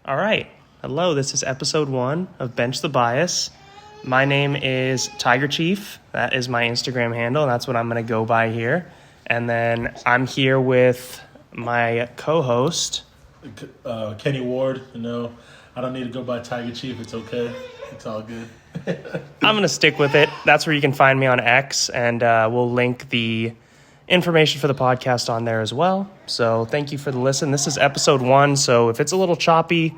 All right. Hello, this is episode 1 of Bench the Bias. My name is Tiger Chief. That is my Instagram handle, and that's what I'm going to go by here. And then I'm here with my co-host. Kenny Ward. I don't need to go by Tiger Chief. It's okay. It's all good. I'm going to stick with it. That's where you can find me on X, and we'll link the information for the podcast on there as well. So thank you for the listen. This is episode 1, so if it's a little choppy,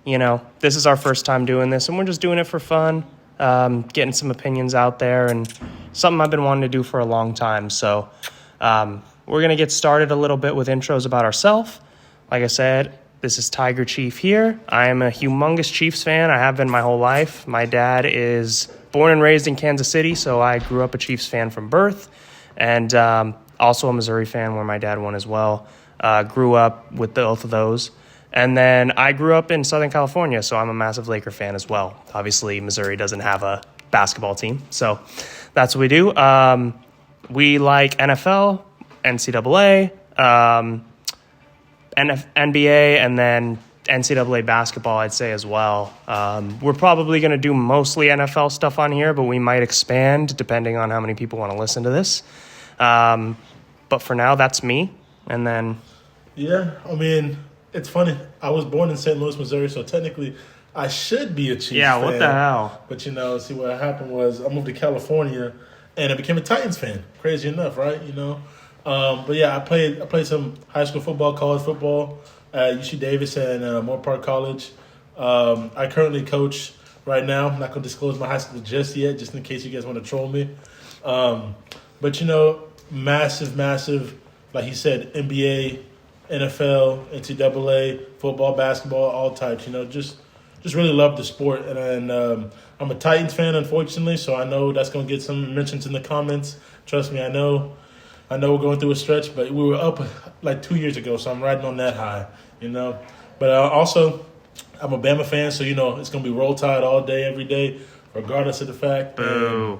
this is our first time doing this, and we're just doing it for fun, getting some opinions out there, and something I've been wanting to do for a long time. So we're going to get started a little bit with intros about ourselves. Like I said, this is Tiger Chief here. I am a humongous Chiefs fan. I have been my whole life. My dad is born and raised in Kansas City, so I grew up a Chiefs fan from birth, and also a Missouri fan where my dad won as well. Grew up with both of those. And then I grew up in Southern California, so I'm a massive Laker fan as well. Obviously, Missouri doesn't have a basketball team, so that's what we do. We like NFL, NCAA, NBA, and then NCAA basketball, I'd say, as well. We're probably going to do mostly NFL stuff on here, but we might expand depending on how many people want to listen to this. But for now, that's me. And then... Yeah, it's funny. I was born in St. Louis, Missouri, so technically I should be a Chiefs fan. Yeah, what the hell? But, see, what happened was I moved to California, and I became a Titans fan. Crazy enough, right? But, yeah, I played some high school football, college football at UC Davis and Moore Park College. I currently coach right now. I'm not going to disclose my high school just yet, just in case you guys want to troll me. But, massive, like he said, NBA, NFL, NCAA, football, basketball, all types. Just really love the sport. And I'm a Titans fan, unfortunately, so I know that's going to get some mentions in the comments. Trust me, I know we're going through a stretch, but we were up like 2 years ago, so I'm riding on that high, But also, I'm a Bama fan, so, it's going to be Roll Tide all day, every day, regardless of the fact. Boo.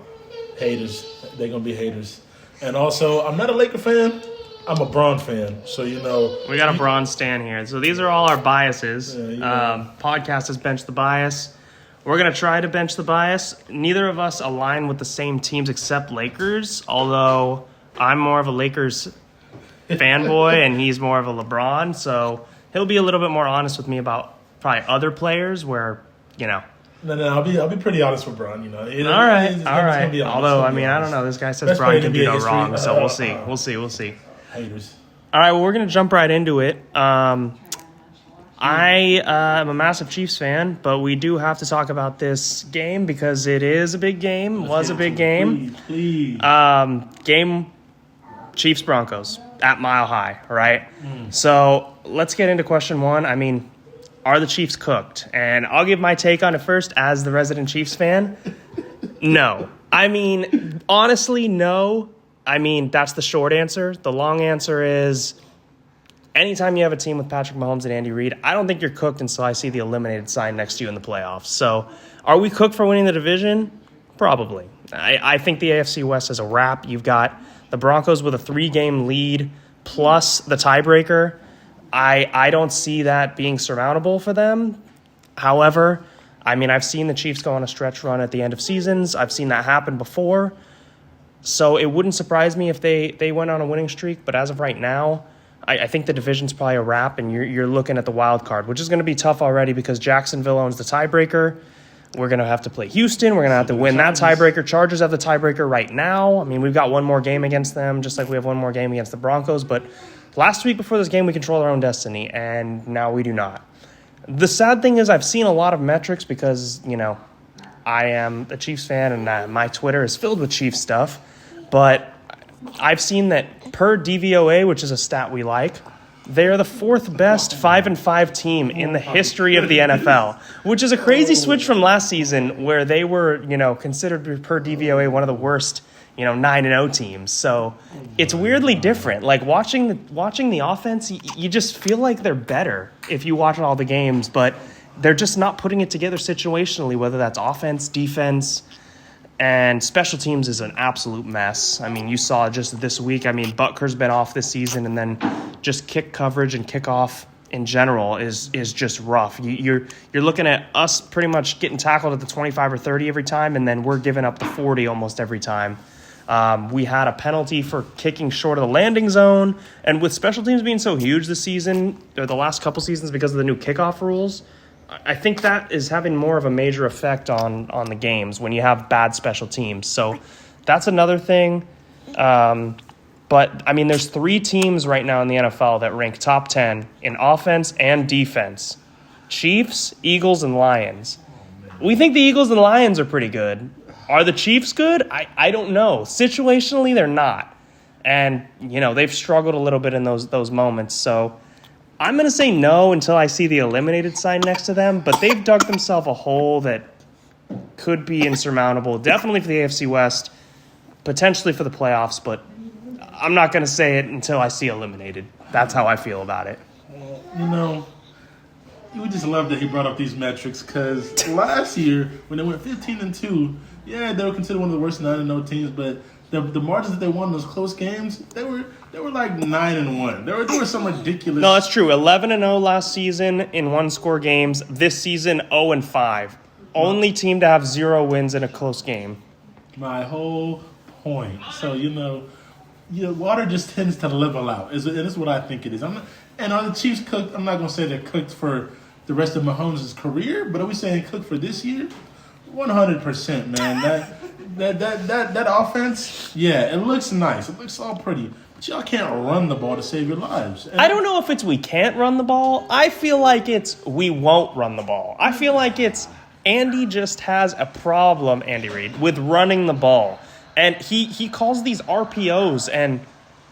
Haters. They're going to be haters. And also, I'm not a Laker fan. I'm a Braun fan. So, We got a Braun stan here. So these are all our biases. Yeah, Podcast is Bench the Bias. We're going to try to bench the bias. Neither of us align with the same teams except Lakers, although I'm more of a Lakers fanboy and he's more of a LeBron. So he'll be a little bit more honest with me about probably other players where, No, I'll be pretty honest with Braun. All right. Although, I don't know. This guy says Braun can do no wrong, so we'll see. Haters. All right, well, we're going to jump right into it. I am a massive Chiefs fan, but we do have to talk about this game because it is a big game. Was a big game. Please. Game Chiefs-Broncos at Mile High, right? So let's get into question 1. Are the Chiefs cooked? And I'll give my take on it first as the resident Chiefs fan. No. Honestly, no. That's the short answer. The long answer is anytime you have a team with Patrick Mahomes and Andy Reid, I don't think you're cooked until I see the eliminated sign next to you in the playoffs. So are we cooked for winning the division? Probably. I think the AFC West is a wrap. You've got the Broncos with a 3-game lead plus the tiebreaker. I don't see that being surmountable for them. However, I've seen the Chiefs go on a stretch run at the end of seasons. I've seen that happen before. So it wouldn't surprise me if they went on a winning streak. But as of right now, I think the division's probably a wrap, and you're looking at the wild card, which is going to be tough already because Jacksonville owns the tiebreaker. We're going to have to play Houston. We're going to have to win that tiebreaker. Chargers have the tiebreaker right now. We've got one more game against them, just like we have one more game against the Broncos. But last week before this game, we controlled our own destiny, and now we do not. The sad thing is I've seen a lot of metrics because, I am a Chiefs fan, and my Twitter is filled with Chiefs stuff. But I've seen that per DVOA, which is a stat we like, they are the 4th best 5-5 team in the history of the NFL, which is a crazy switch from last season where they were, considered per DVOA one of the worst, 9-0 teams. So it's weirdly different. Like watching the offense, you just feel like they're better if you watch all the games, but they're just not putting it together situationally, whether that's offense, defense. And special teams is an absolute mess. You saw just this week, Butker's been off this season, and then just kick coverage and kickoff in general is just rough. You're looking at us pretty much getting tackled at the 25 or 30 every time, and then we're giving up the 40 almost every time. We had a penalty for kicking short of the landing zone, and with special teams being so huge this season, or the last couple seasons because of the new kickoff rules, I think that is having more of a major effect on the games when you have bad special teams. So that's another thing. But, I mean, there's 3 teams right now in the NFL that rank top 10 in offense and defense. Chiefs, Eagles, and Lions. We think the Eagles and Lions are pretty good. Are the Chiefs good? I don't know. Situationally, they're not. And, they've struggled a little bit in those moments. So I'm going to say no until I see the eliminated sign next to them. But they've dug themselves a hole that could be insurmountable. Definitely for the AFC West. Potentially for the playoffs, but I'm not going to say it until I see eliminated. That's how I feel about it. Well, you would just love that he brought up these metrics because last year when they went 15-2, yeah, they were considered one of the worst 9-0 teams, but the margins that they won in those close games, they were like 9-1. There were some ridiculous. No, that's true. 11-0 last season in one-score games. This season 0-5. Only team to have 0 wins in a close game. My whole point. So water just tends to level out, and that's what I think it is. And are the Chiefs cooked? I'm not going to say they're cooked for the rest of Mahomes' career, but are we saying cooked for this year? 100%, man. That offense, yeah, it looks nice. It looks all pretty, but y'all can't run the ball to save your lives. And I don't know if it's we can't run the ball. I feel like it's we won't run the ball. I feel like it's Andy just has a problem, Andy Reid, with running the ball. And he calls these RPOs, and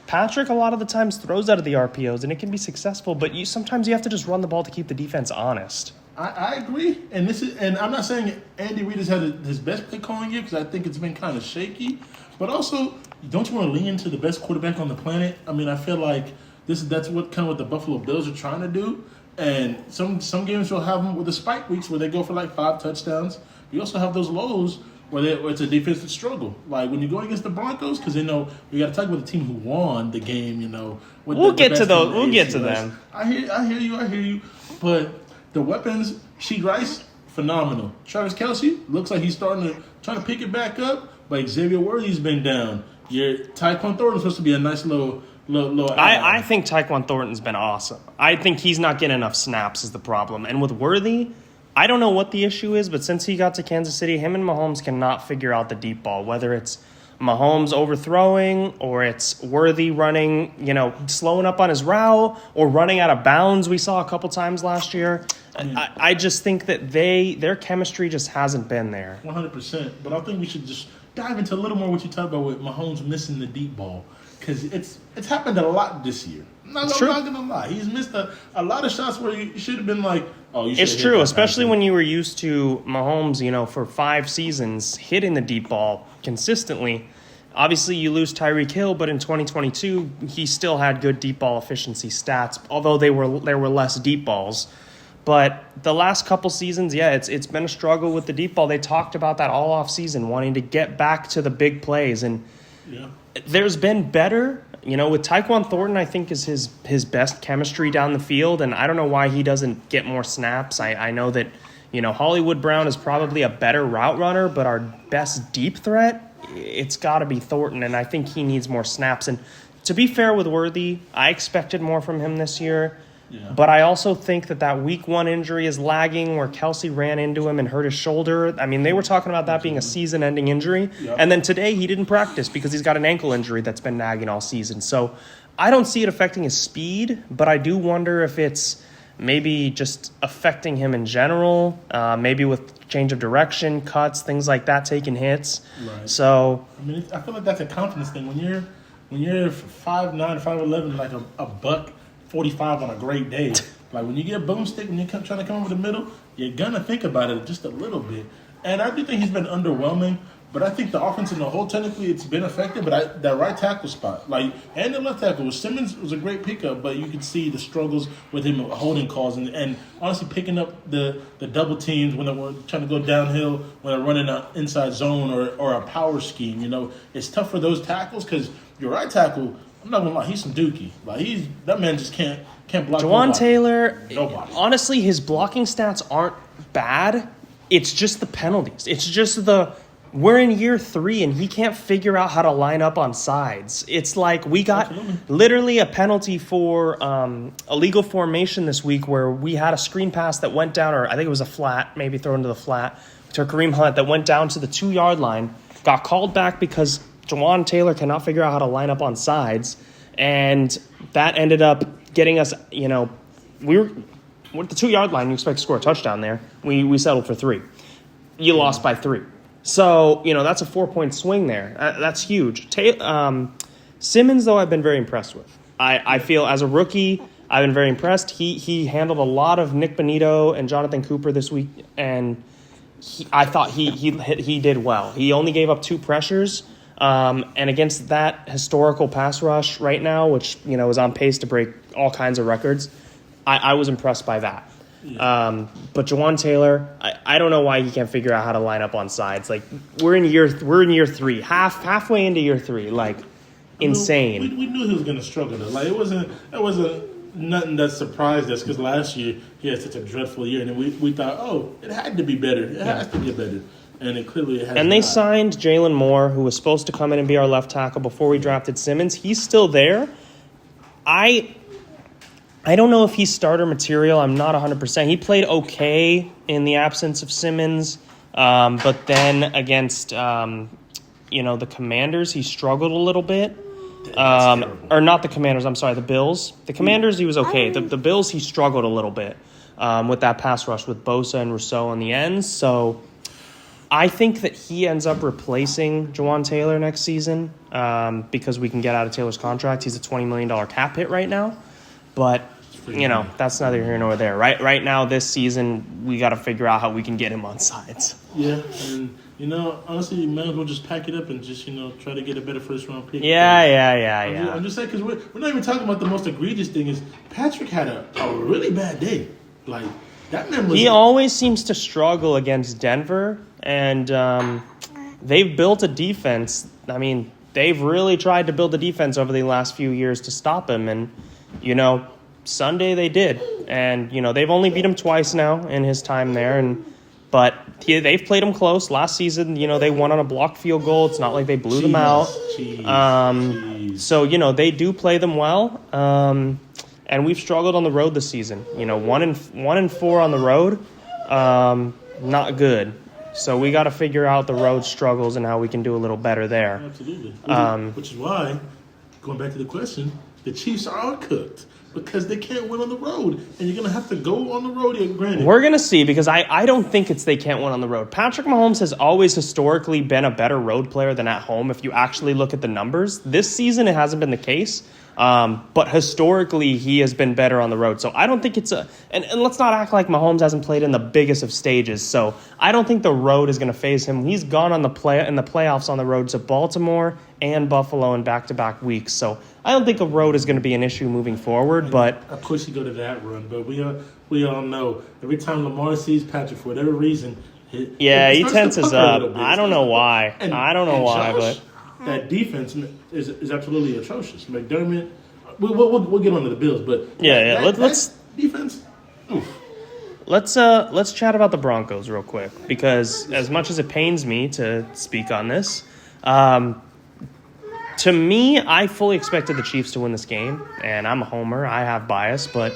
Patrick a lot of the times throws out of the RPOs, and it can be successful, but sometimes you have to just run the ball to keep the defense honest. I agree, and I'm not saying Andy Reid has had his best play calling year because I think it's been kind of shaky, but also don't you want to lean into the best quarterback on the planet? I mean, I feel like that's what the Buffalo Bills are trying to do, and some games will have them with the spike weeks where they go for like 5 touchdowns. You also have those lows where it's a defensive struggle. Like when you're going against the Broncos, because we got to talk about the team who won the game. We'll get to those. We'll get to them. I hear you. But the weapons, Sheet Rice, phenomenal. Travis Kelce looks like he's trying to pick it back up, but Xavier Worthy's been down. Your Tyquan Thornton's supposed to be a nice little. I think Tyquan Thornton's been awesome. I think he's not getting enough snaps is the problem, and with Worthy, I don't know what the issue is, but since he got to Kansas City, him and Mahomes cannot figure out the deep ball, whether it's Mahomes overthrowing or it's Worthy running, slowing up on his route or running out of bounds we saw a couple times last year. I just think that their chemistry just hasn't been there. 100%. But I think we should just dive into a little more what you talked about with Mahomes missing the deep ball because it's happened a lot this year. I'm not going to lie. He's missed a lot of shots where you should have been like, oh, you should have. It's true, especially when you were used to Mahomes, for 5 seasons hitting the deep ball consistently. Obviously, you lose Tyreek Hill, but in 2022, he still had good deep ball efficiency stats, although there were less deep balls. But the last couple seasons, it's been a struggle with the deep ball. They talked about that all off season, wanting to get back to the big plays, and there's been better. With Tyquan Thornton, I think is his best chemistry down the field, and I don't know why he doesn't get more snaps. I know that, Hollywood Brown is probably a better route runner, but our best deep threat, it's got to be Thornton, and I think he needs more snaps. And to be fair with Worthy, I expected more from him this year. Yeah. But I also think that week 1 injury is lagging where Kelce ran into him and hurt his shoulder. I mean, they were talking about that being a season-ending injury. Yep. And then today he didn't practice because he's got an ankle injury that's been nagging all season. So I don't see it affecting his speed, but I do wonder if it's maybe just affecting him in general, maybe with change of direction, cuts, things like that, taking hits. Right. So I mean, I feel like that's a confidence thing. When you're 5'9", 5'11", like a buck 45 on a great day. Like when you get a boomstick, when you're trying to come over the middle, you're going to think about it just a little bit. And I do think he's been underwhelming, but I think the offense in the whole, technically, it's been effective. But that right tackle spot, and the left tackle, Simmons was a great pickup, but you could see the struggles with him holding calls and honestly picking up the double teams when they're trying to go downhill, when they're running an inside zone or a power scheme. It's tough for those tackles because your right tackle, I'm not gonna lie, he's some dookie. Like that man just can't block. Jawan nobody. Taylor, Nobody. honestly, his blocking stats aren't bad. It's just the penalties. It's just we're in year 3 and he can't figure out how to line up on sides. It's like we got literally a penalty for illegal formation this week where we had a screen pass that went down, or I think it was a flat, maybe thrown to the flat, to Kareem Hunt that went down to the 2-yard line, got called back because Jawan Taylor cannot figure out how to line up on sides, and that ended up getting us, we were with the 2-yard line, you expect to score a touchdown there. We settled for 3. You lost by 3. So, that's a 4-point swing there. That's huge. Simmons, though, I've been very impressed with. I feel as a rookie, I've been very impressed. He handled a lot of Nick Bonito and Jonathan Cooper this week, and I thought he did well. He only gave up 2 pressures, and against that historical pass rush right now, which, is on pace to break all kinds of records, I was impressed by that. Yeah. But Jawan Taylor, I don't know why he can't figure out how to line up on sides. Like we're in year 3, halfway into year 3, like insane. We knew he was going to struggle. Though. Like it wasn't nothing that surprised us because last year he had such a dreadful year, and then we thought, oh, it had to be better. It has to get better, and it clearly has. And they signed Jalen Moore, who was supposed to come in and be our left tackle before we drafted Simmons. He's still there. I don't know if he's starter material. I'm not 100%. He played okay in the absence of Simmons, but then against the Commanders, he struggled a little bit. Or not the Commanders, I'm sorry, the Bills. The Commanders, he was okay. The Bills, he struggled a little bit with that pass rush with Bosa and Rousseau on the ends. So I think that he ends up replacing Jawan Taylor next season because we can get out of Taylor's contract. He's a $20 million cap hit right now. But, that's neither here nor there. Right now, this season, we got to figure out how we can get him on sides. Yeah, and, honestly, you might as well just pack it up and just, try to get a better first-round pick. Yeah. I'm just saying, because we're not even talking about the most egregious thing is Patrick had a really bad day. Like, that man was... He always seems to struggle against Denver, and they've built a defense. I mean, they've really tried to build a defense over the last few years to stop him, and Sunday they did, and they've only beat him twice now in his time there, but they've played him close. Last season, they won on a blocked field goal. It's not like they blew them out. So they do play them well, and we've struggled on the road this season. 1-4 on the road, not good. So we got to figure out the road struggles and how we can do a little better there. Absolutely, which is why, going back to the question, the Chiefs are cooked because they can't win on the road, and you're going to have to go on the road. Granted, we're going to see because I don't think they can't win on the road. Patrick Mahomes has always historically been a better road player than at home. If you actually look at the numbers, this season it hasn't been the case. But historically, he has been better on the road. So I don't think it's and let's not act like Mahomes hasn't played in the biggest of stages. So I don't think the road is going to faze him. He's gone in the playoffs on the road to Baltimore and Buffalo in back-to-back weeks. So I don't think a road is going to be an issue moving forward. But of course, you go to that run. But we all know every time Lamar sees Patrick for whatever reason, he tenses up. I don't know why. But that defense is absolutely atrocious. McDermott, we'll get onto the Bills, but let's defense. Oof. Let's chat about the Broncos real quick because as much as it pains me to speak on this, to me, I fully expected the Chiefs to win this game, and I'm a homer. I have bias, but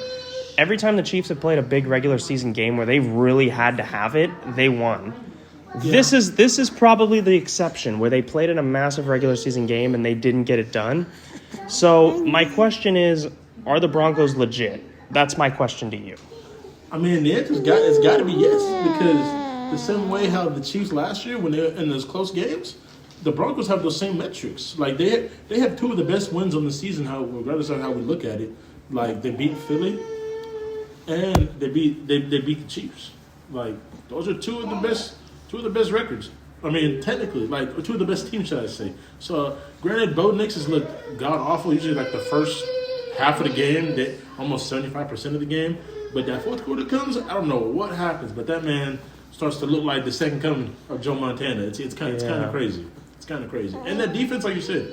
every time the Chiefs have played a big regular season game where they really had to have it, they won. Yeah. This is probably the exception where they played in a massive regular season game and they didn't get it done. So my question is, are the Broncos legit? That's my question to you. I mean, the answer's got to be yes, because the same way how the Chiefs last year when they were in those close games, the Broncos have those same metrics. Like they have 2 of the best wins on the season, regardless of how we look at it. Like they beat Philly and they beat the Chiefs. Like those are 2 of the best records. I mean, technically, like 2 of the best teams, should I say. So, granted, Bo Nix has looked god-awful, usually like the first half of the game, almost 75% of the game. But that fourth quarter comes, I don't know what happens, but that man starts to look like the second coming of Joe Montana. It's kind of crazy. It's kind of crazy. And that defense, like you said,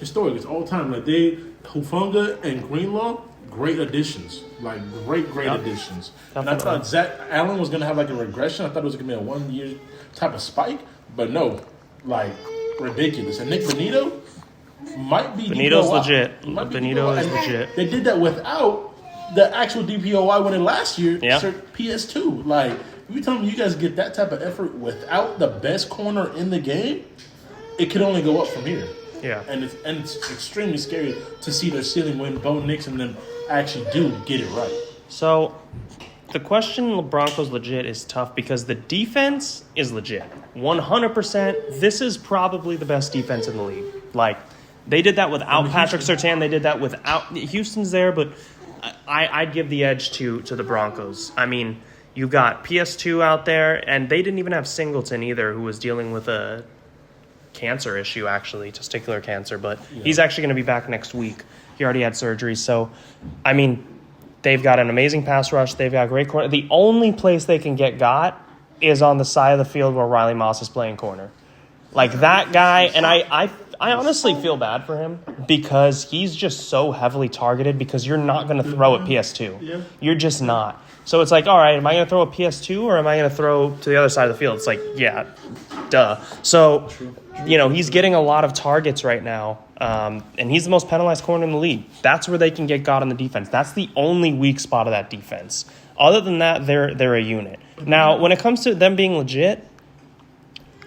historic. It's all time. Like Hufanga and Greenlaw, great additions. Like great additions. And I thought Zach Allen was gonna have like a regression. I thought it was gonna be a 1 year type of spike, but no, like ridiculous. And Nick Benito might be Benito's DPOY. legit. Might be Benito DPOY. is And legit. They did that without the actual DPOY winning last year. Yeah. PS2. Like, if you tell me you guys get that type of effort without the best corner in the game, it could only go up from here. Yeah. And it's extremely scary to see their ceiling when Bo Nix and them actually do get it right. So, the question Broncos legit is tough because the defense is legit. 100%. This is probably the best defense in the league. Like, they did that without Patrick Surtain. They did that without Houston's there, but I'd give the edge to the Broncos. I mean, you got PS2 out there, and they didn't even have Singleton either, who was dealing with a cancer issue, actually, testicular cancer, but he's actually going to be back next week. He already had surgery. So, I mean, they've got an amazing pass rush. They've got great corner. The only place they can get got is on the side of the field where Riley Moss is playing corner. Like that guy, and I honestly feel bad for him because he's just so heavily targeted because you're not going to throw at PS2. Yeah. You're just not. So it's like, all right, am I going to throw a PS2 or am I going to throw to the other side of the field? It's like, yeah, duh. So, he's getting a lot of targets right now, and he's the most penalized corner in the league. That's where they can get got on the defense. That's the only weak spot of that defense. Other than that, they're a unit. Now, when it comes to them being legit,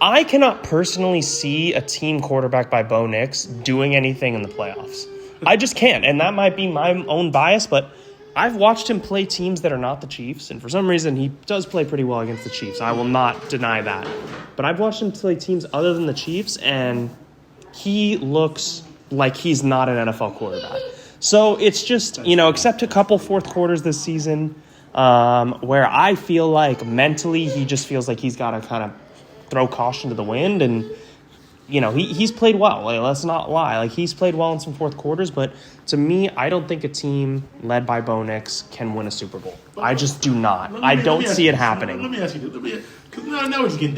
I cannot personally see a team quarterback by Bo Nix doing anything in the playoffs. I just can't, and that might be my own bias, but I've watched him play teams that are not the Chiefs, and for some reason he does play pretty well against the Chiefs. I will not deny that. But I've watched him play teams other than the Chiefs, and he looks like he's not an NFL quarterback. So it's just, except a couple fourth quarters this season where I feel like mentally he just feels like he's got to kind of throw caution to the wind, and he's played well. Like, let's not lie. Like, he's played well in some fourth quarters, but to me, I don't think a team led by Bo Nix can win a Super Bowl. I just do not. I don't see it happening. Let me ask you this. Because now we're just getting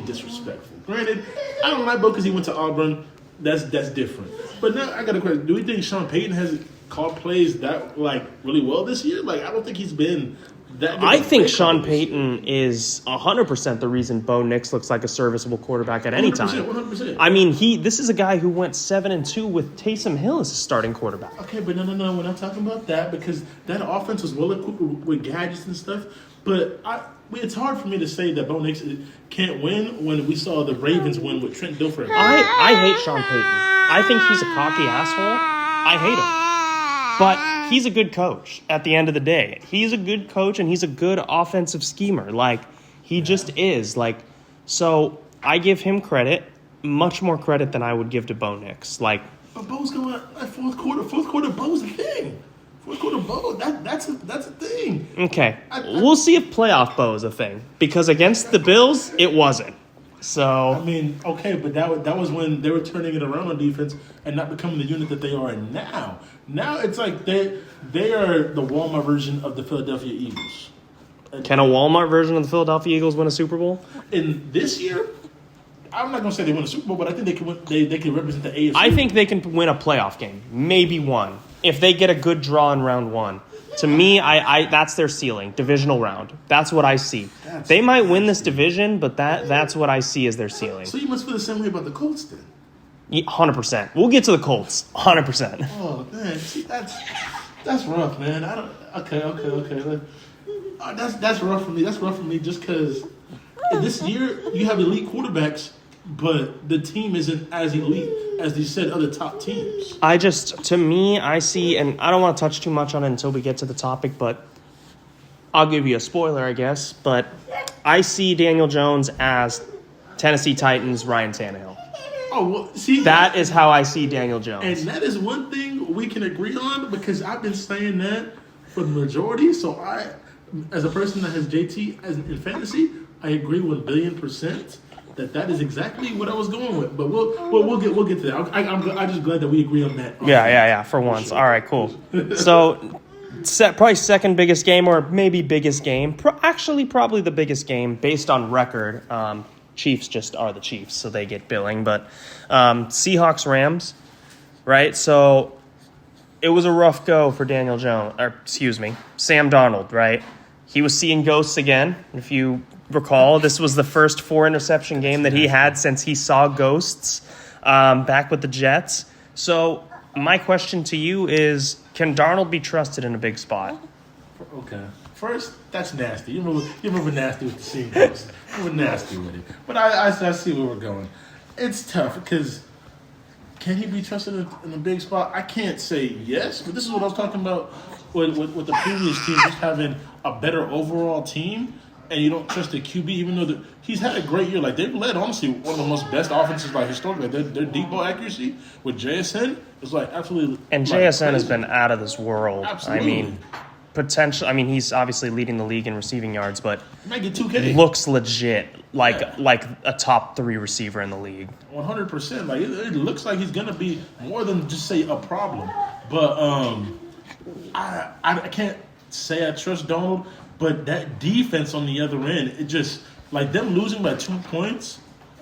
disrespectful. Granted, I don't like Bo because he went to Auburn. That's different. But now I got a question. Do we think Sean Payton has called plays that really well this year? Like, I don't think he's been that good. I think Sean Payton is 100% the reason Bo Nix looks like a serviceable quarterback at any time. 100%. I mean, this is a guy who went 7-2 with Taysom Hill as his starting quarterback. Okay, but no. We're not talking about that because that offense was well equipped with gadgets and stuff. But it's hard for me to say that Bo Nix can't win when we saw the Ravens win with Trent Dilfer. I hate Sean Payton. I think he's a cocky asshole. I hate him. But he's a good coach at the end of the day. He's a good coach, and he's a good offensive schemer. Like, he just is. Like, so I give him credit, much more credit than I would give to Bo Nix. Like, but Bo's going fourth quarter. Fourth quarter, Bo's a thing. Fourth quarter, Bo, that's a thing. Okay, we'll see if playoff Bo is a thing because against the Bills, it wasn't. So I mean, okay, but that was when they were turning it around on defense and not becoming the unit that they are now. Now it's like they are the Walmart version of the Philadelphia Eagles. Can a Walmart version of the Philadelphia Eagles win a Super Bowl? In this year, I'm not going to say they win a Super Bowl, but I think they can win, they can represent the AFC. I think they can win a playoff game, maybe one, if they get a good draw in round one. To me, I that's their ceiling, divisional round. That's what I see. They might win this division, but that's what I see as their ceiling. So you must feel the same way about the Colts then? 100%. We'll get to the Colts. 100%. Oh man, see that's rough, man. I don't. Okay. That's rough for me. That's rough for me just because this year you have elite quarterbacks, but the team isn't as elite as these said other top teams. To me, I see, and I don't want to touch too much on it until we get to the topic, but I'll give you a spoiler, I guess. But I see Daniel Jones as Tennessee Titans Ryan Tannehill. Oh, well, see, that is how I see Daniel Jones. And that is one thing we can agree on because I've been saying that for the majority. So I, as a person that has JT in fantasy, I agree 1,000,000,000% that is exactly what I was going with. But we'll get to that. I'm just glad that we agree on that. Yeah. For once, sure. All right, cool. So, probably second biggest game or maybe biggest game. Actually, probably the biggest game based on record. Chiefs just are the Chiefs, so they get billing. But Seahawks, Rams, right? So it was a rough go for Sam Darnold, right? He was seeing ghosts again. If you recall, this was the first 4-interception game that he had since he saw ghosts back with the Jets. So my question to you is, can Darnold be trusted in a big spot? Okay. First, that's nasty. You remember nasty with the Seahawks. You were nasty with it. But I see where we're going. It's tough because can he be trusted in a big spot? I can't say yes, but this is what I was talking about with the previous team, just having a better overall team, and you don't trust the QB, even though he's had a great year. Like, they've led, honestly, one of the most best offenses, like, historically. Their deep ball accuracy with JSN is, like, absolutely. And like, JSN has crazy. been out of this world. Absolutely. I mean, he's obviously leading the league in receiving yards, but He might get 2K. looks legit like Yeah. a top 3 receiver in the league. 100%. Like, it looks like he's gonna be more than just say a problem. But I can't say I trust Donald. But that defense on the other end, it just like them losing by 2 points.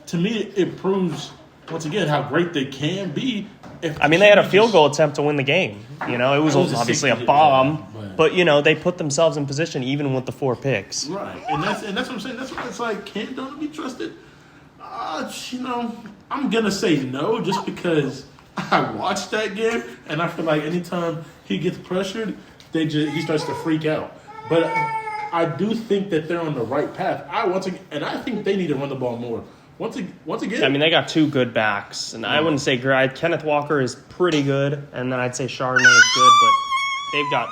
To me, it proves once again how great they can be. They had a field goal attempt to win the game. It was obviously a bomb, but they put themselves in position even with the 4 picks. Right, and that's what I'm saying. That's why it's like, can Donald be trusted? I'm gonna say no, just because I watched that game and I feel like anytime he gets pressured, he starts to freak out. But I do think that they're on the right path. I think they need to run the ball more. Once again, they got 2 good backs, and I wouldn't say Kenneth Walker is pretty good, and then I'd say Chardonnay is good, but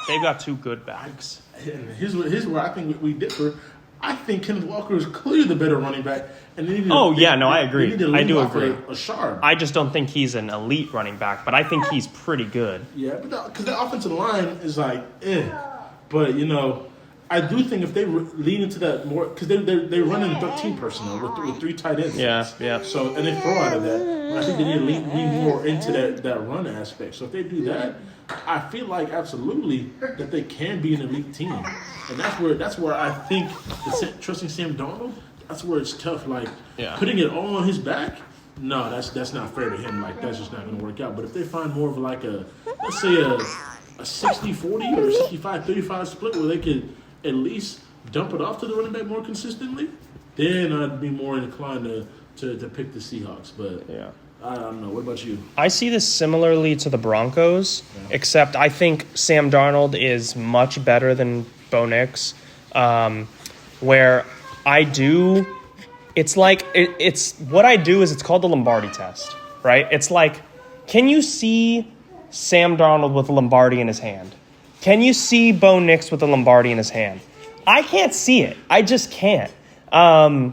they've got 2 good backs. And here's where I think we differ. I think Kenneth Walker is clearly the better running back, and they need to. I agree. They need to I do lean off agree. A Shard. I just don't think he's an elite running back, but I think he's pretty good. Yeah, but because the offensive line is like, But I do think if they lean into that more, because they're running 13 personnel with 3 tight ends. Yeah. So and they throw out of that. And I think they need to lean more into that run aspect. So if they do that, I feel like absolutely that they can be an elite team. And that's where I think trusting Sam Darnold, that's where it's tough. Like putting it all on his back. No, that's not fair to him. Like, that's just not going to work out. But if they find more of like let's say a 60-40 or 65-35 split where they could at least dump it off to the running back more consistently, then I'd be more inclined to pick the Seahawks. But I don't know. What about you? I see this similarly to the Broncos, except I think Sam Darnold is much better than Bo Nix, where I do. It's like it's what I do is it's called the Lombardi test, right? It's like, can you see Sam Darnold with a Lombardi in his hand? Can you see Bo Nix with a Lombardi in his hand? I can't see it. I just can't. To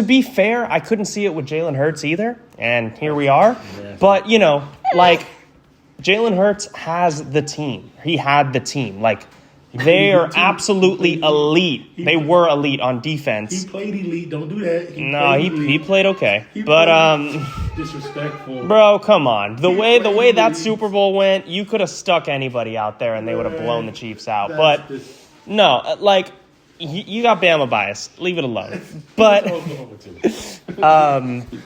be fair, I couldn't see it with Jalen Hurts either, and here we are. Yeah. But, Jalen Hurts has the team. He had the team. Like, they are absolutely elite. They were elite on defense. He played elite. Don't do that. He played okay. Disrespectful. Bro, come on. The way that Super Bowl went, you could have stuck anybody out there and they would have blown the Chiefs out. But no, like, you got Bama bias. Leave it alone. But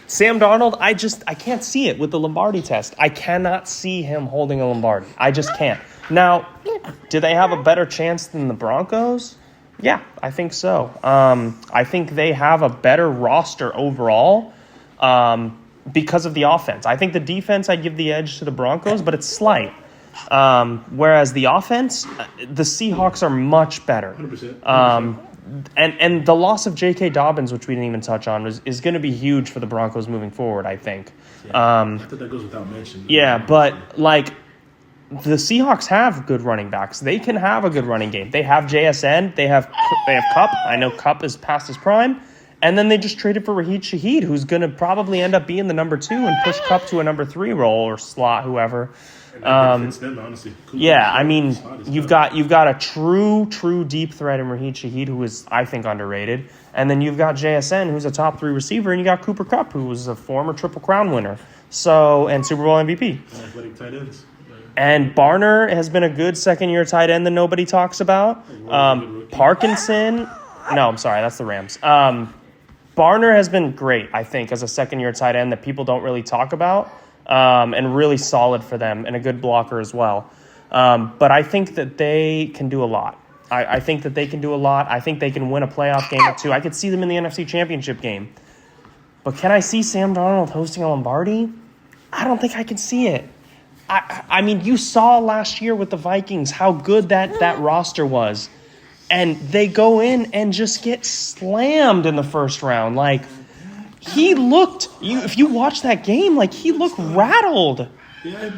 Sam Darnold, I can't see it with the Lombardi test. I cannot see him holding a Lombardi. I just can't. Now, do they have a better chance than the Broncos? Yeah, I think so. I think they have a better roster overall because of the offense. I think the defense, I'd give the edge to the Broncos, but it's slight. Whereas the offense, the Seahawks are much better. 100%. And the loss of J.K. Dobbins, which we didn't even touch on, is going to be huge for the Broncos moving forward, I think. I thought that goes without mention. Yeah, but like the Seahawks have good running backs. They can have a good running game. They have JSN. They have Kupp. I know Kupp is past his prime. And then they just traded for Raheem Shaheed, who's going to probably end up being the number 2 and push Kupp to a number 3 role or slot, whoever. Honestly. Yeah, I mean, you've got a true deep threat in Raheem Shaheed, who is, I think, underrated. And then you've got JSN, who's a top 3 receiver, and you got Cooper Kupp, who was a former Triple Crown winner, and Super Bowl MVP. Athletic tight ends. And Barner has been a good second-year tight end that nobody talks about. Parkinson, no, I'm sorry, that's the Rams. Barner has been great, I think, as a second-year tight end that people don't really talk about, and really solid for them and a good blocker as well. But I think that they can do a lot. I think that they can do a lot. I think they can win a playoff game or two. I could see them in the NFC Championship game. But can I see Sam Darnold hosting a Lombardi? I don't think I can see it. I mean, you saw last year with the Vikings how good that roster was. And they go in and just get slammed in the first round. Like, he looked, if you watch that game, like, he looked rattled.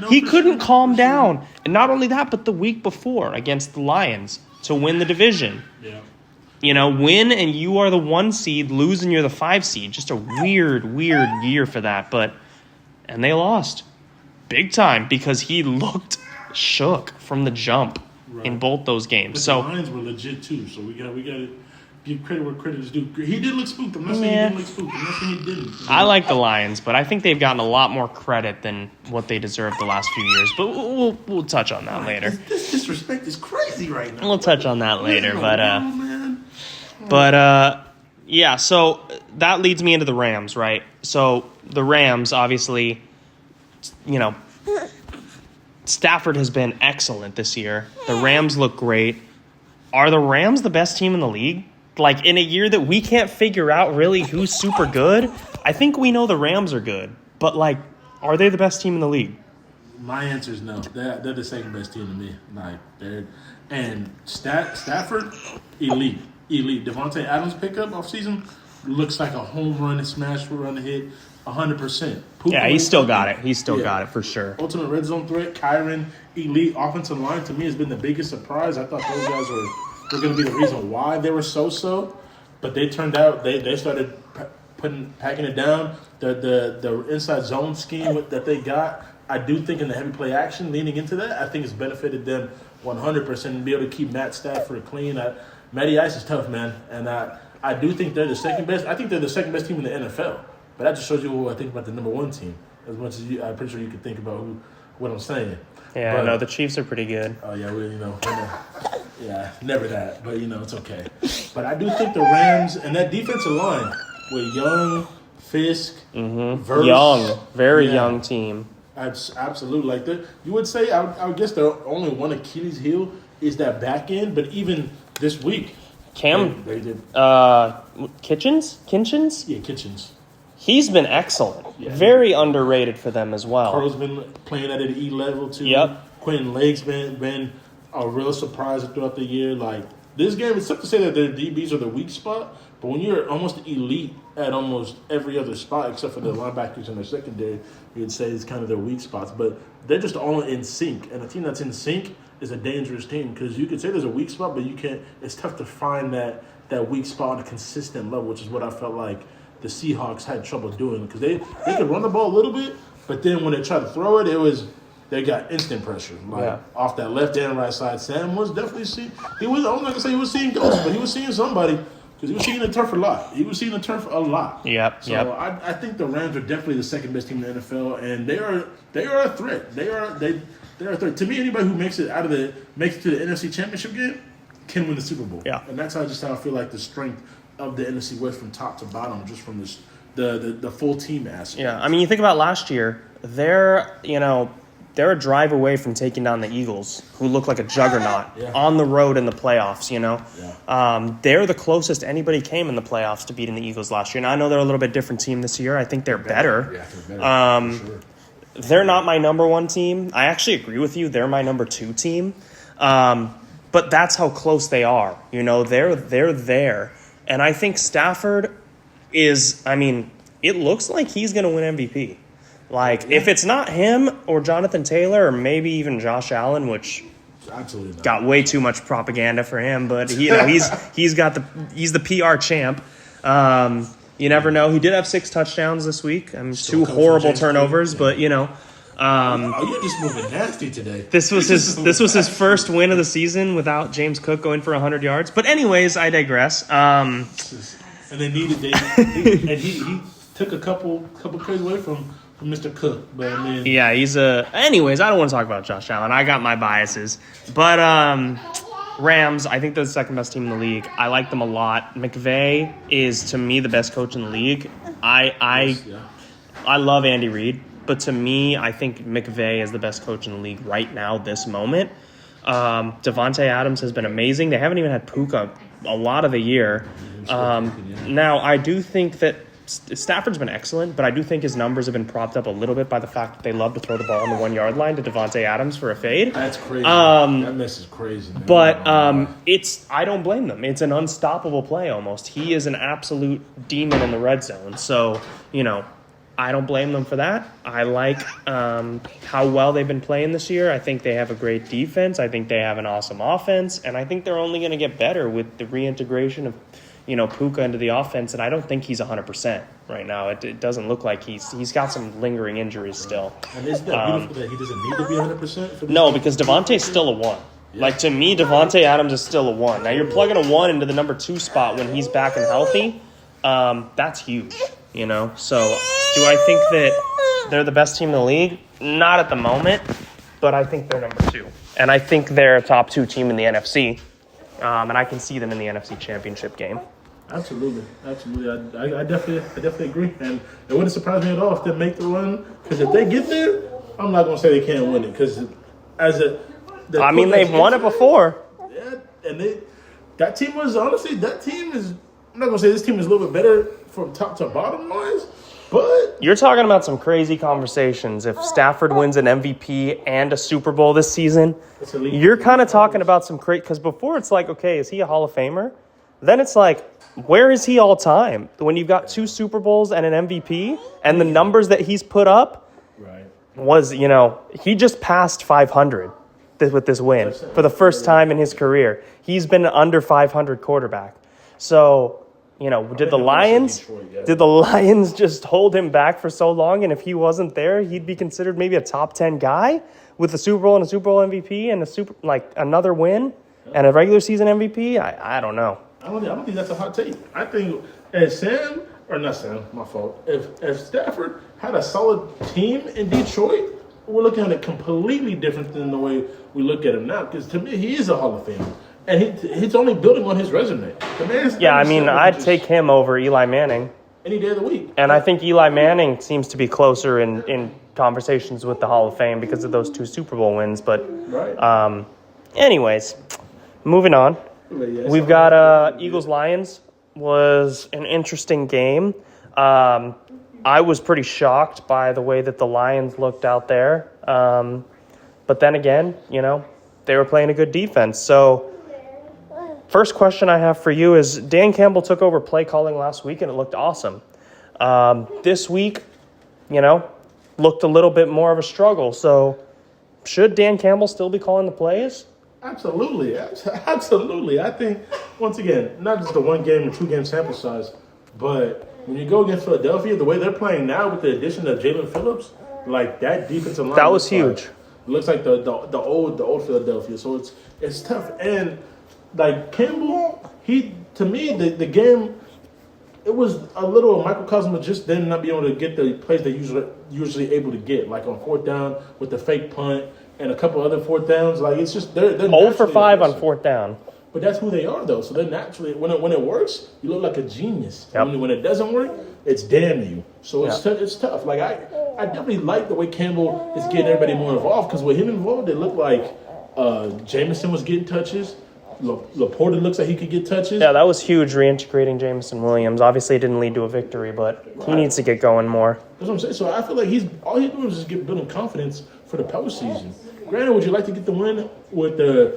He couldn't calm down. And not only that, but the week before against the Lions to win the division. Yeah. You know, win and you are the 1 seed, lose and you're the 5 seed. Just a weird year for that. And they lost big time because he looked shook from the jump in both those games. But so the Lions were legit too. So we got to give credit where credit is due. He did look spooked. I'm not saying he didn't look spooked. I'm not saying he didn't. I like the Lions, but I think they've gotten a lot more credit than what they deserved the last few years. But we'll touch on that later. This disrespect is crazy right now. We'll touch on that later. Man. Yeah, so that leads me into the Rams, right? So the Rams, obviously, you know, Stafford has been excellent this year. The Rams look great. Are the Rams the best team in the league? Like, in a year that we can't figure out really who's super good, I think we know the Rams are good. But, like, are they the best team in the league? My answer is no. They're the second best team to me. Stafford, elite. Devontae Adams pickup off season looks like a home run and smash run hit, 100%. Yeah, he's still got it. He's still got it for sure. Ultimate red zone threat. Kyron, elite offensive line to me has been the biggest surprise. I thought those guys were going to be the reason why they were so, but they turned out they started packing it down. The inside zone scheme that they got, I do think in the heavy play action leaning into that, I think it's benefited them 100% and be able to keep Matt Stafford clean. Matty Ice is tough, man, and I do think they're the second best. I think they're the second best team in the NFL, but that just shows you what I think about the number 1 team. As much as I'm pretty sure you could think about what I'm saying. Yeah, but, no, the Chiefs are pretty good. Oh yeah, yeah, never that, but it's okay. But I do think the Rams and that defensive line with Young, Fisk, Verse, very young team. Absolutely, like that. You would say I would guess the only one Achilles heel is that back end, but even this week, they did. Kitchens? Yeah, Kitchens. He's been excellent. Yeah. Very underrated for them as well. Carl's been playing at an E level too. Yep. Quentin Lake's been a real surprise throughout the year. Like, this game, it's tough to say that their DBs are the weak spot, but when you're almost elite at almost every other spot except for the linebackers in their secondary, you'd say it's kind of their weak spots. But they're just all in sync, and a team that's in sync is a dangerous team because you could say there's a weak spot, but you can't. It's tough to find that weak spot on a consistent level, which is what I felt like the Seahawks had trouble doing because they could run the ball a little bit, but then when they tried to throw it, they got instant pressure. Off that left and right side, Sam was definitely seeing. I'm not gonna say he was seeing ghosts, but he was seeing somebody because he was seeing the turf a lot. Yep. So I think the Rams are definitely the second best team in the NFL, and they are a threat. They're a threat. To me, anybody who makes it to the NFC Championship game can win the Super Bowl. Yeah. And that's how I feel like the strength of the NFC West from top to bottom, just from this the full team aspect. Yeah, I mean, you think about last year, they're a drive away from taking down the Eagles, who look like a juggernaut on the road in the playoffs. They're the closest anybody came in the playoffs to beating the Eagles last year. And I know they're a little bit different team this year. I think they're better. Yeah, they're better. For sure. They're not my number 1 team. I actually agree with you. They're my number 2 team. But that's how close they are. They're there. And I think Stafford it looks like he's going to win MVP. If it's not him or Jonathan Taylor or maybe even Josh Allen, which absolutely not. Got way too much propaganda for him, but he's the PR champ. You never know. He did have 6 touchdowns this week. 2 horrible turnovers, but you're just moving nasty today. This was his first win of the season without James Cook going for 100 yards. But anyways, I digress. And they needed and he took a couple plays away from Mr. Cook, but yeah, he's anyways, I don't want to talk about Josh Allen. I got my biases, but Rams, I think they're the second best team in the league. I like them a lot. McVay is, to me, the best coach in the league. I love Andy Reid, but to me, I think McVay is the best coach in the league right now, this moment. Devontae Adams has been amazing. They haven't even had Puka a lot of the year. Now, I do think that Stafford's been excellent, but I do think his numbers have been propped up a little bit by the fact that they love to throw the ball on the 1 yard line to Devontae Adams for a fade. That's crazy. That mess is crazy. Man. But I don't blame them. It's an unstoppable play almost. He is an absolute demon in the red zone. So, I don't blame them for that. I like how well they've been playing this year. I think they have a great defense. I think they have an awesome offense. And I think they're only going to get better with the reintegration of Puka into the offense, and I don't think he's 100% right now. It doesn't look like he's got some lingering injuries still. And isn't that beautiful that he doesn't need to be 100%? No, because Devontae's still a 1. Yeah. Like, to me, Devontae Adams is still a 1. Now, you're plugging a 1 into the number 2 spot when he's back and healthy. That's huge, So, do I think that they're the best team in the league? Not at the moment, but I think they're number 2. And I think they're a top 2 team in the NFC. And I can see them in the NFC Championship game. Absolutely. I definitely agree, and it wouldn't surprise me at all if they make the run. Because if they get there, I'm not gonna say they can't win it. Because they've won it before. Yeah, and that team is. I'm not gonna say this team is a little bit better from top to bottom wise, but you're talking about some crazy conversations. If Stafford wins an MVP and a Super Bowl this season, you're kind of talking about some crazy. Because before it's like, okay, is he a Hall of Famer? Then it's like, where is he all time? When you've got 2 Super Bowls and an MVP, and the numbers that he's put up was, he just passed 500 with this win for the first time in his career. He's been an under 500 quarterback. So, did the Lions just hold him back for so long? And if he wasn't there, he'd be considered maybe a top 10 guy with a Super Bowl and a Super Bowl MVP and another win and a regular season MVP? I don't know. I don't think that's a hot take. I think if Stafford had a solid team in Detroit, we're looking at it completely different than the way we look at him now. Because to me, he is a Hall of Famer. And he's only building on his resume. I'd take him over Eli Manning. Any day of the week. And I think Eli Manning seems to be closer in conversations with the Hall of Fame because of those 2 Super Bowl wins. But anyways, moving on. We've got Eagles-Lions was an interesting game. I was pretty shocked by the way that the Lions looked out there. But then again, they were playing a good defense. So first question I have for you is Dan Campbell took over play calling last week and it looked awesome. This week, looked a little bit more of a struggle. So should Dan Campbell still be calling the plays? Absolutely. I think, once again, not just the 1 game or 2 game sample size, but when you go against Philadelphia, the way they're playing now with the addition of Jalen Phillips, like that defensive line. That was huge. Looks like the old Philadelphia. So it's tough. And like Campbell, to me the game, it was a little microcosm of just them not being able to get the plays they usually able to get, like on 4th down with the fake punt and a couple other 4th downs. Like it's just they're 0 for 5 on 4th down. But that's who they are, though. So they're naturally, when it works, you look like a genius. Yep. When it doesn't work, it's damn you. So it's tough. Like I definitely like the way Campbell is getting everybody more involved, because with him involved, it looked like Jameson was getting touches. Laporta looks like he could get touches. Yeah, that was huge, reintegrating Jameson Williams. Obviously, it didn't lead to a victory, but he needs to get going more. That's what I'm saying. So I feel like all he's doing is just building confidence for the postseason. Granted, would you like to get the win with their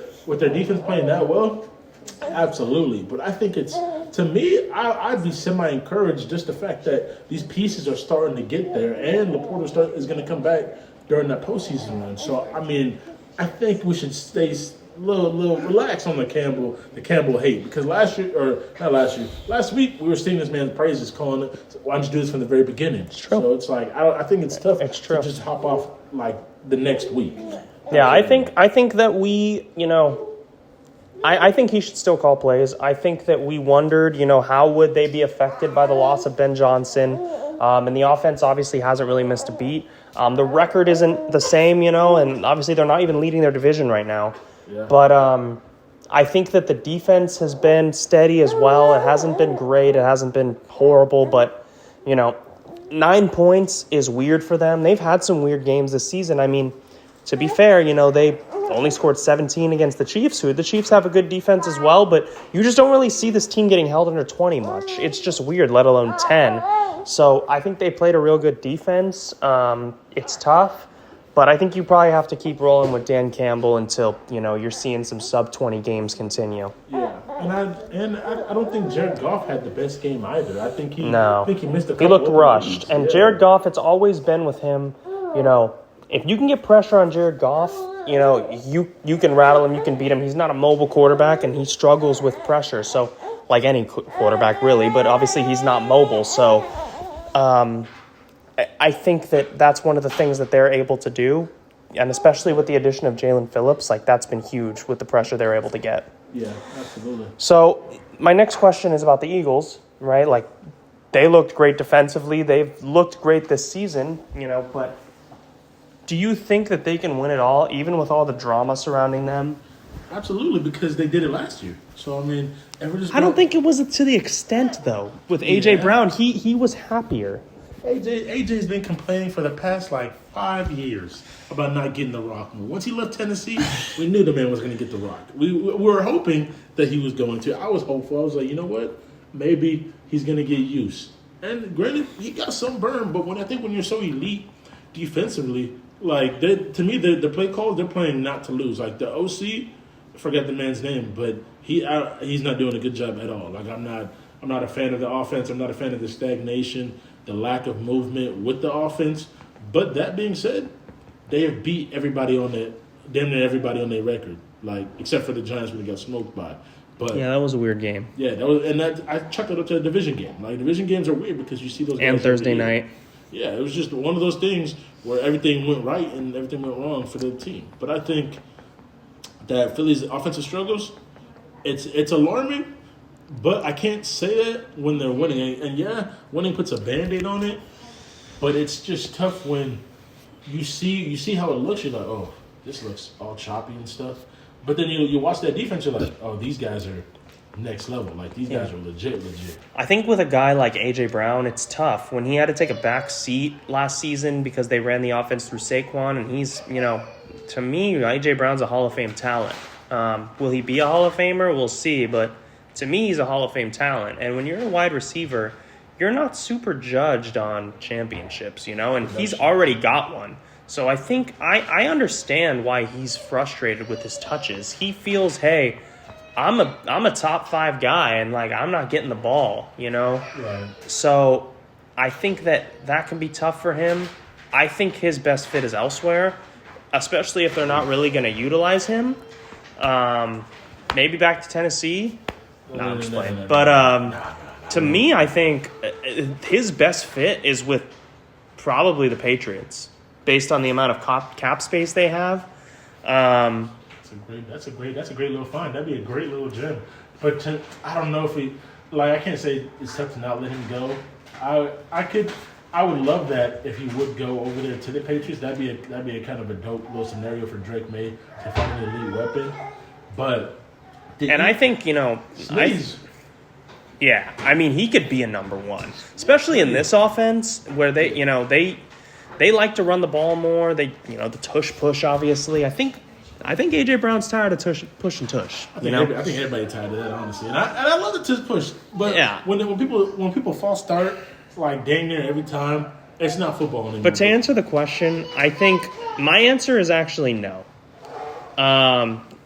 defense playing that well? Absolutely. But I think to me, I'd be semi-encouraged just the fact that these pieces are starting to get there, and Laporta is going to come back during that postseason run. So, I think we should stay a little relaxed on the Campbell hate, because last week we were singing this man's praises, calling it, why don't you do this from the very beginning? It's true. So it's like I think it's tough to just hop off like the next week. Yeah, I think that we, I think he should still call plays. I think that we wondered, how would they be affected by the loss of Ben Johnson? And the offense obviously hasn't really missed a beat. The record isn't the same, and obviously they're not even leading their division right now. Yeah. But I think that the defense has been steady as well. It hasn't been great. It hasn't been horrible, but, 9 points is weird for them. They've had some weird games this season. I mean, to be fair, they only scored 17 against the Chiefs, who the Chiefs have a good defense as well, but you just don't really see this team getting held under 20 much. It's just weird, let alone 10. So I think they played a real good defense. It's tough, but I think you probably have to keep rolling with Dan Campbell until, you're seeing some sub-20 games continue. Yeah, and I don't think Jared Goff had the best game either. I think he missed a couple. He looked rushed. Leads. And yeah. Jared Goff, it's always been with him, if you can get pressure on Jared Goff, you can rattle him, you can beat him. He's not a mobile quarterback, and he struggles with pressure. So, like any quarterback, really, but obviously he's not mobile. So, I think that's one of the things that they're able to do, and especially with the addition of Jalen Phillips, that's been huge with the pressure they're able to get. Yeah, absolutely. So, my next question is about the Eagles, right? They looked great defensively. They've looked great this season, but do you think that they can win it all, even with all the drama surrounding them? Absolutely, because they did it last year. So, I don't think it was to the extent, though. With A.J. Brown, he was happier. AJ's been complaining for the past 5 years about not getting the rock. Once he left Tennessee, we knew the man was going to get the rock. We were hoping that he was going to. I was hopeful. I was like, you know what? Maybe he's going to get used. And granted, he got some burn, but when you're so elite defensively, to me, the play calls, they're playing not to lose. The OC, I forgot the man's name, but he's not doing a good job at all. I'm not a fan of the offense. I'm not a fan of the stagnation, the lack of movement with the offense. But that being said, they have beat everybody damn near everybody on their record, except for the Giants when they got smoked by. But yeah, that was a weird game. Yeah, I chucked it up to a division game. Division games are weird because you see those guys and Thursday night. Yeah, it was just one of those things where everything went right and everything went wrong for the team. But I think that Philly's offensive struggles, it's alarming, but I can't say that when they're winning. And yeah, winning puts a Band-Aid on it, but it's just tough when you see how it looks. You're like, oh, this looks all choppy and stuff. But then you watch that defense, you're like, oh, these guys are next level. These guys are legit. I think with a guy like A.J. Brown, it's tough. When he had to take a back seat last season because they ran the offense through Saquon, and he's, to me, A.J. Brown's a Hall of Fame talent. Will he be a Hall of Famer? We'll see. But to me, he's a Hall of Fame talent. And when you're a wide receiver, you're not super judged on championships, and he's already got one. So I think I understand why he's frustrated with his touches. He feels, hey, I'm a top 5 guy, and I'm not getting the ball, Right. So I think that can be tough for him. I think his best fit is elsewhere, especially if they're not really going to utilize him. Maybe back to Tennessee. No, I'm just playing. But to me, I think his best fit is with probably the Patriots, based on the amount of cap space they have. That's a great little find. That'd be a great little gem. But I don't know if I can't say it's tough to not let him go. I would love that if he would go over there to the Patriots. That'd be a kind of a dope little scenario for Drake May to find an elite weapon. But I think he could be a number 1, especially in this offense where they like to run the ball more. They the tush push obviously. I think A.J. Brown's tired of push and tush. I think everybody's tired of that, honestly. And I love the tush push, but when people false start dang near every time, it's not football anymore. But to answer the question, I think my answer is actually no.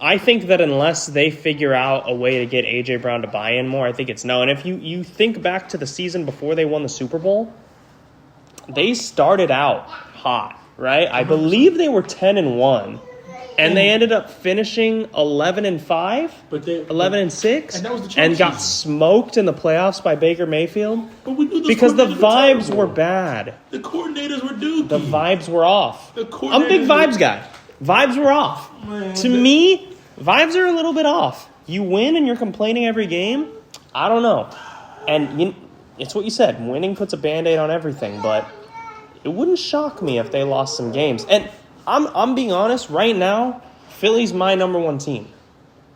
I think that unless they figure out a way to get A.J. Brown to buy in more, I think it's no. And if you think back to the season before they won the Super Bowl, they started out hot, right? I believe they were 10-1. And they ended up finishing 11-5, 11-6, and that was the and got smoked in the playoffs by Baker Mayfield. But we knew because the vibes were bad. The coordinators were dookie. The vibes were off. I'm a big vibes guy. Vibes were off. To me, vibes are a little bit off. You win and you're complaining every game. I don't know. And it's what you said. Winning puts a Band-Aid on everything, but it wouldn't shock me if they lost some games. And I'm being honest, right now, Philly's my number 1 team.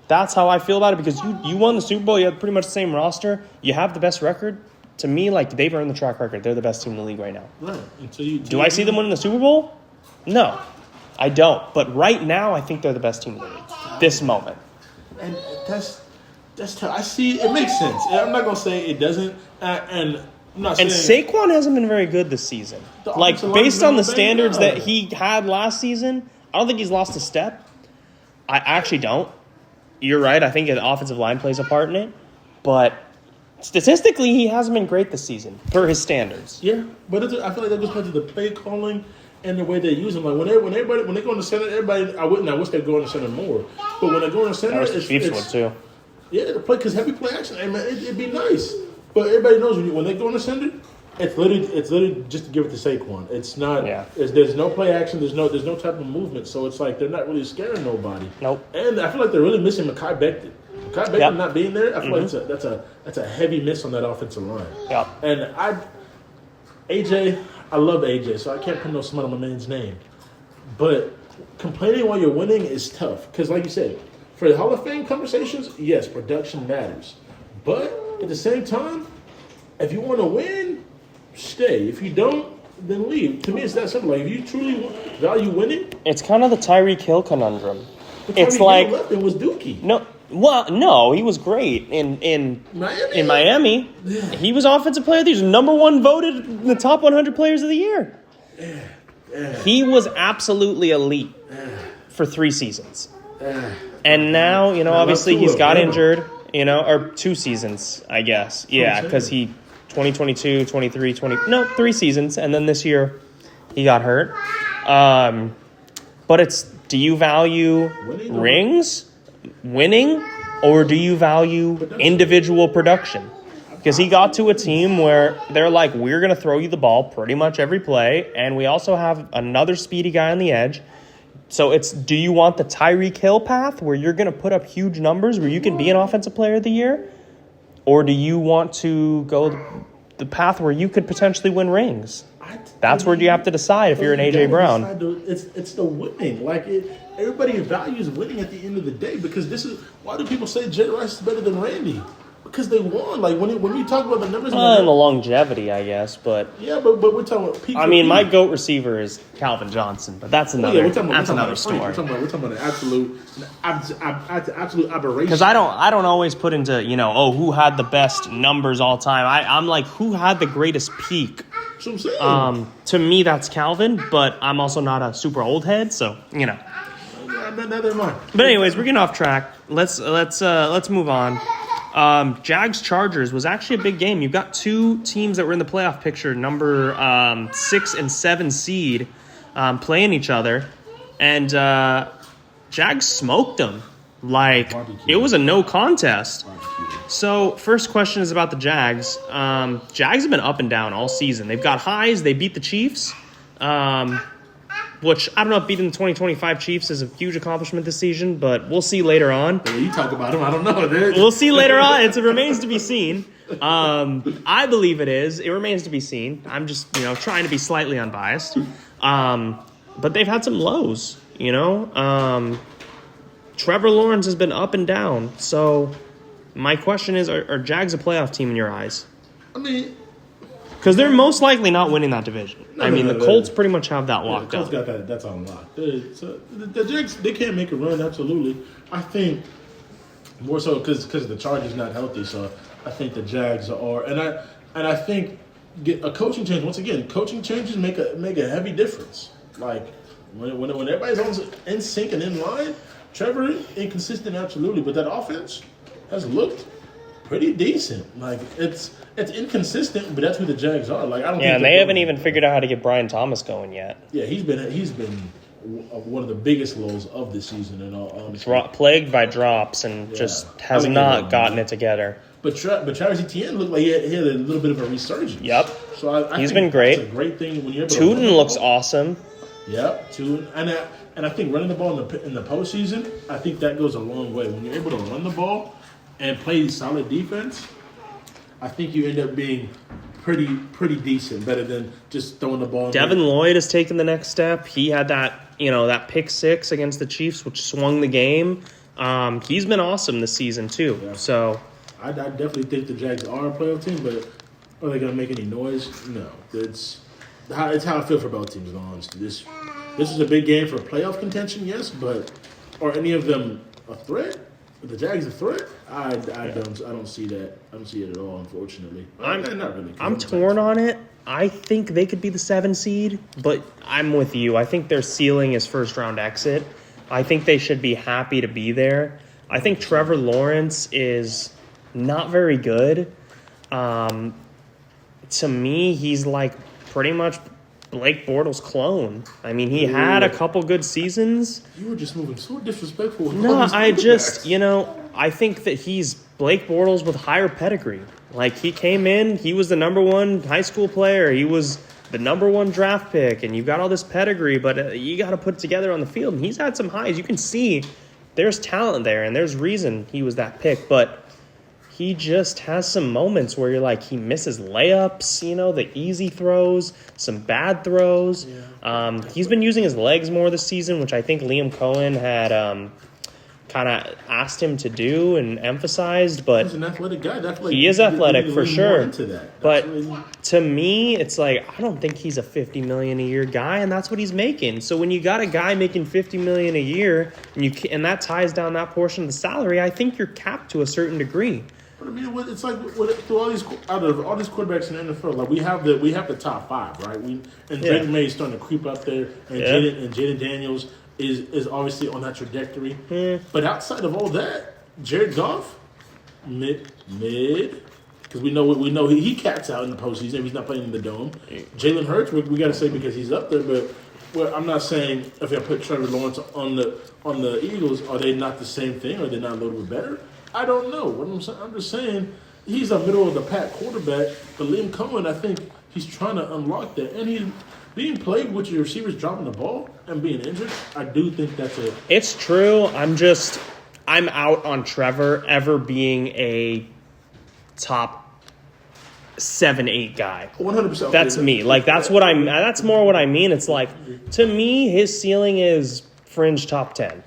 That's how I feel about it because you won the Super Bowl. You have pretty much the same roster. You have the best record. To me, like, they've earned the track record. They're the best team in the league right now. Right. Do I see them winning the Super Bowl? No, I don't. But right now, I think they're the best team in the league. This moment. And that's tough. I see. It makes sense. And I'm not gonna say it doesn't. And I'm not And saying Saquon hasn't been very good this season. The Like, offensive line's based on the been standards bad. that he had last season, I don't think he's lost a step. I actually don't. You're right. I think the offensive line plays a part in it. But statistically, he hasn't been great this season per his standards. Yeah, but I feel like that goes back to the play calling and the way they use them. Like when they go in the center, everybody. I wish they'd go in the center more. But when they go in the center, I wish the Chiefs would too. Yeah, the play because heavy play action. Hey man, it'd be nice. But everybody knows when they go in the center, it's literally just to give it to Saquon. It's not. Yeah. There's no play action. There's no type of movement. So it's like they're not really scaring nobody. Nope. And I feel like they're really missing Mekhi Becton. Mekhi Becton Yep. not being there, I feel like that's a heavy miss on that offensive line. Yep. And AJ, I love AJ, so I can't put no smut on my man's name. But complaining while you're winning is tough. Because like you said, for the Hall of Fame conversations, yes, production matters. But at the same time, if you want to win, stay. If you don't, then leave. To me, it's that simple. Like, if you truly value winning, It's kind of the Tyreek Hill conundrum. the It's Tyreek like Hill left, it was Dookie. no, he was great in Miami? In Miami, he was offensive player of the year. He was number one voted in the top 100 players of the year. He was absolutely elite for 3 seasons. And now, obviously he's got injured, or 2 seasons, I guess. Yeah, because he 2022, 23, 3 seasons. And then this year he got hurt. But do you value rings, winning, or do you value individual production? Because he got to a team where they're like, we're going to throw you the ball pretty much every play, and we also have another speedy guy on the edge. So do you want the Tyreek Hill path where you're going to put up huge numbers where you can be an offensive player of the year? Or do you want to go the path where you could potentially win rings? That's where you have to decide if you're an A.J. Brown. It's the winning. Like, everybody values winning at the end of the day because why do people say Jerry Rice is better than Randy? Because they won. Like, when you talk about the numbers. And the longevity, I guess, but... Yeah, but we're talking about peak. My GOAT receiver is Calvin Johnson, but that's another story. We're talking about an absolute aberration. Because I don't always put into, who had the best numbers all time. I'm like, who had the greatest peak? That's what I'm saying. To me, that's Calvin, but I'm also not a super old head, so, Neither am I. But anyways, we're getting off track. Let's move on. Jags Chargers was actually a big game. You've got 2 teams that were in the playoff picture, number 6 and 7 seed, playing each other, and Jags smoked them. Like, it was a no contest. So, first question is about the Jags. Jags have been up and down all season. They've got highs. They beat the Chiefs, which I don't know if beating the 2025 Chiefs is a huge accomplishment this season, but we'll see later on. You talk about them, I don't know. Dude. We'll see later on. It remains to be seen. I believe it is. It remains to be seen. I'm just, trying to be slightly unbiased. But they've had some lows, Trevor Lawrence has been up and down. So my question is, are Jags a playoff team in your eyes? I mean... Because they're most likely not winning that division. The Colts pretty much have that locked up. The Colts got that. That's unlocked. The Jags, they can't make a run, absolutely. I think more so because the Chargers not healthy, so I think the Jags are. And I think a coaching change, once again, coaching changes make a heavy difference. Like, when everybody's in sync and in line, Trevor, inconsistent, absolutely, but that offense has looked pretty decent. Like, it's inconsistent, but that's who the Jags are. Like, I don't. Yeah, and they haven't even figured out how to get Brian Thomas going yet. Yeah, he's been one of the biggest lows of the season. In all honesty, plagued by drops and just has not gotten it together. But Travis Etienne looked like he had a little bit of a resurgence. Yep. So I he's think been great. It's a great thing when you're able Tootin looks awesome. Yep, Tootin, and I think running the ball in the postseason, I think that goes a long way. When you're able to run the ball and play solid defense, I think you end up being pretty decent, better than just throwing the ball. Devin Lloyd has taken the next step. He had that pick 6 against the Chiefs, which swung the game. He's been awesome this season too. Yeah. So I definitely think the Jags are a playoff team, but are they going to make any noise? No. It's how I feel for both teams, in all honesty. This is a big game for playoff contention, yes, but are any of them a threat? Are the Jags a threat? I don't see that. I don't see it at all, unfortunately. Not really. I'm torn on it. I think they could be the 7 seed, but I'm with you. I think their ceiling is first round exit. I think they should be happy to be there. I think Trevor Lawrence is not very good. To me, he's like pretty much Blake Bortles' clone. I mean, he had a couple good seasons. You were just moving so disrespectful. With No, all these I just, quarterbacks. I think that he's Blake Bortles with higher pedigree. Like, he came in, he was the number 1 high school player. He was the number 1 draft pick, and you've got all this pedigree, but you got to put it together on the field. And he's had some highs. You can see there's talent there, and there's reason he was that pick, but he just has some moments where you're like, he misses layups, the easy throws, some bad throws. Yeah. He's been using his legs more this season, which I think Liam Cohen had kind of asked him to do and emphasized. But he's an athletic guy. He is athletic for sure. But really... to me, it's like, I don't think he's a $50 million a year guy, and that's what he's making. So when you got a guy making $50 million a year, and that ties down that portion of the salary, I think you're capped to a certain degree. But I mean, it's like through all these quarterbacks in the NFL, like we have the top 5, right? Drake May is starting to creep up there, and Jaden Daniels is obviously on that trajectory. But outside of all that, Jared Goff, mid, because we know he caps out in the postseason. He's not playing in the dome. Jalen Hurts, we got to say because he's up there, but. Well, I'm not saying if I put Trevor Lawrence on the Eagles, are they not the same thing? Are they not a little bit better? I don't know. What I'm just saying, he's a middle of the pack quarterback. But Liam Cohen, I think he's trying to unlock that, and he's being played with your receivers dropping the ball and being injured. I do think that's a. It's true. I'm out on Trevor ever being a top 7-8 guy. 100%. That's me. Like that's more what I mean. It's like, to me, his ceiling is fringe top 10.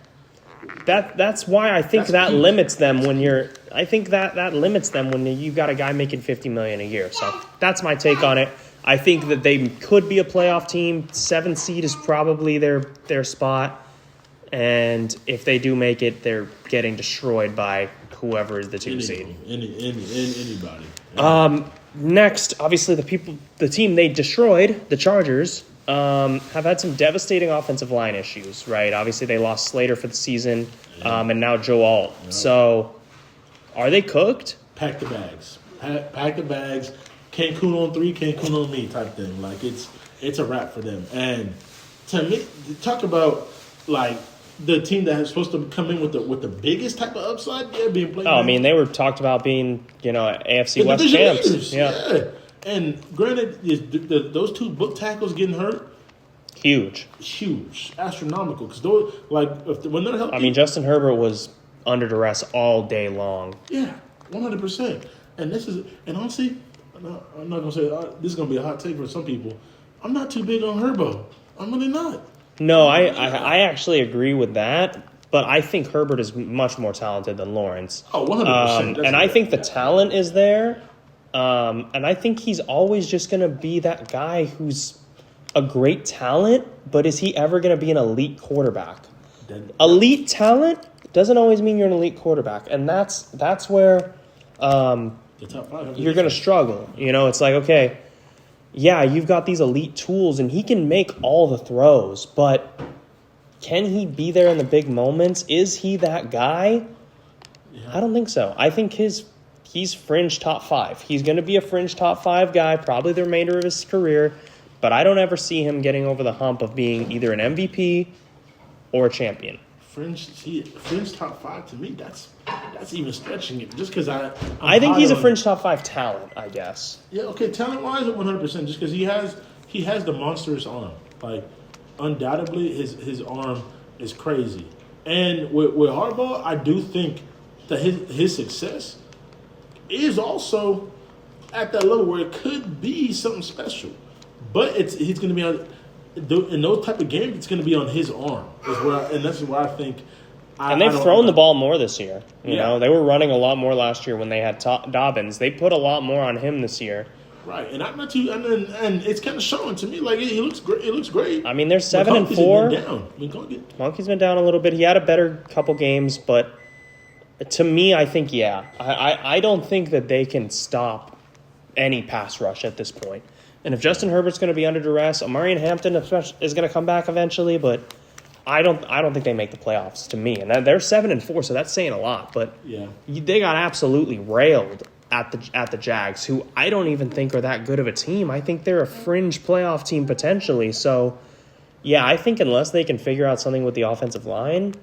That's why I think that limits them when you're. I think that limits them when you've got a guy making $50 million a year. So that's my take on it. I think that they could be a playoff team. 7 seed is probably their spot, and if they do make it, they're getting destroyed by whoever is the 2 seed. Anybody. Next, obviously, the team they destroyed, the Chargers, have had some devastating offensive line issues, right? Obviously, they lost Slater for the season, and now Joe Alt. Yep. So, are they cooked? Pack the bags. Pack the bags. Cancun on 3, Cancun on me type thing. Like, it's a wrap for them. And to me, talk about, like, the team that is supposed to come in with the biggest type of upside, being played. Oh, I mean, they were talked about being, AFC West champs. Leaders, yeah. And granted, those 2 book tackles getting hurt, huge, astronomical. Because when they're healthy, I mean, Justin Herbert was under duress all day long. Yeah, 100%. And honestly, I'm not gonna say this is gonna be a hot take for some people. I'm not too big on Herbo. I'm really not. No, I actually agree with that, but I think Herbert is much more talented than Lawrence. Oh, 100%. And I think the talent is there, and I think he's always just going to be that guy who's a great talent, but is he ever going to be an elite quarterback? Elite talent doesn't always mean you're an elite quarterback, and that's where the top 5 you're going to struggle. It's like, okay, yeah, you've got these elite tools, and he can make all the throws, but can he be there in the big moments? Is he that guy? Yeah. I don't think so. I think he's fringe top 5. He's going to be a fringe top 5 guy, probably the remainder of his career, but I don't ever see him getting over the hump of being either an MVP or a champion. Fringe top 5 to me, that's even stretching it. Just because I think he's a fringe top 5 talent, I guess. Yeah, okay, talent wise, 100%. Just because he has the monstrous arm, like undoubtedly his arm is crazy. And with Harbaugh, I do think that his success is also at that level where it could be something special. But he's going to be on. In those type of games, it's going to be on his arm. And that's where I think And they've thrown the ball more this year. You Yeah. know, they were running a lot more last year when they had Dobbins. They put a lot more on him this year. Right, and I'm not too, and it's kind of showing to me like he looks great. It looks great. I mean, they're 7-4. Monkey's been down a little bit. He had a better couple games, but to me, I think I don't think that they can stop any pass rush at this point. And if Justin Herbert's going to be under duress, Amarian Hampton is going to come back eventually, but I don't think they make the playoffs. To me, and they're 7-4, so that's saying a lot. But Yeah. they got absolutely railed at the Jags, who I don't even think are that good of a team. I think they're a fringe playoff team potentially. So, yeah, I think unless they can figure out something with the offensive line,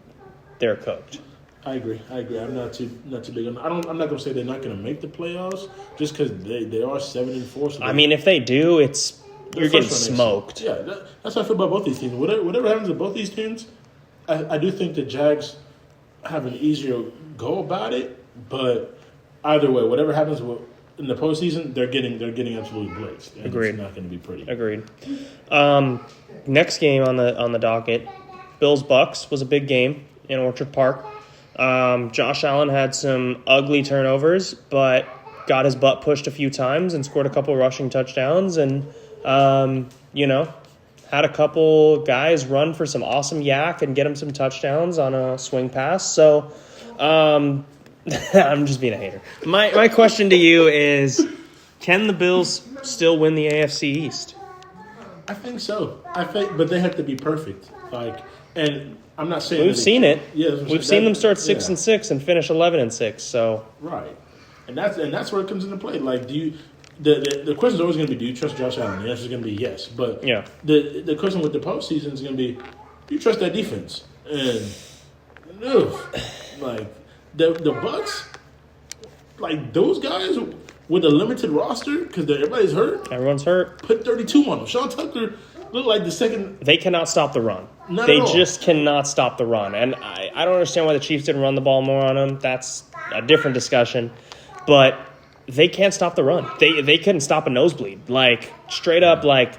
they're cooked. I agree. I'm not too big on. I'm not gonna say they're not gonna make the playoffs just because they are 7-4. So I mean, if they do, you're getting smoked. Yeah, that's how I feel about both these teams. Whatever happens to both these teams, I do think the Jags have an easier go about it. But either way, whatever happens in the postseason, they're getting absolutely blitzed. And Agreed. It's not going to be pretty. Agreed. Next game on the docket, Bills-Bucks was a big game in Orchard Park. Josh Allen had some ugly turnovers, but got his butt pushed a few times and scored a couple rushing touchdowns, and had a couple guys run for some awesome yak and get him some touchdowns on a swing pass. So I'm just being a hater. My question to you is, can the Bills still win the AFC East? I think so. But they have to be perfect. And I'm not saying We've seen it. Yeah, we've seen them start 6-6 and finish 11-6. So right, and that's where it comes into play. Like, do you? The question is always going to be, do you trust Josh Allen? The answer is going to be yes. But yeah, the question with the postseason is going to be, do you trust that defense? And like the Bucks, like those guys with a limited roster because everybody's hurt. Everyone's hurt. Put 32 on them. Sean Tucker looked like the second. They cannot stop the run. Not they at all. just cannot stop the run. And I don't understand why the Chiefs didn't run the ball more on them. That's a different discussion. But they can't stop the run. They couldn't stop a nosebleed. Like, straight up, like,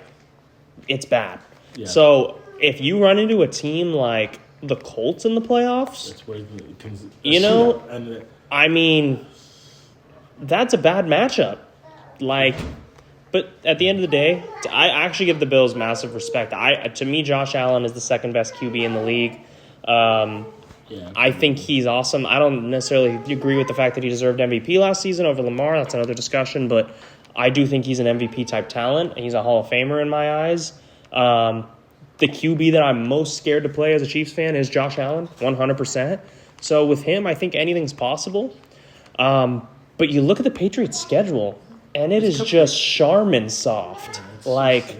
it's bad. Yeah. So if you run into a team like the Colts in the playoffs, That's where it comes. And I mean, that's a bad matchup. Like, but at the end of the day, I actually give the Bills massive respect. To me, Josh Allen is the second best QB in the league. I think he's awesome. I don't necessarily agree with the fact that he deserved MVP last season over Lamar. That's another discussion, but I do think he's an MVP type talent. He's a Hall of Famer in my eyes. The QB that I'm most scared to play as a Chiefs fan is Josh Allen, 100%. So with him, I think anything's possible. But you look at the Patriots' schedule, and it is just Charmin soft. Like,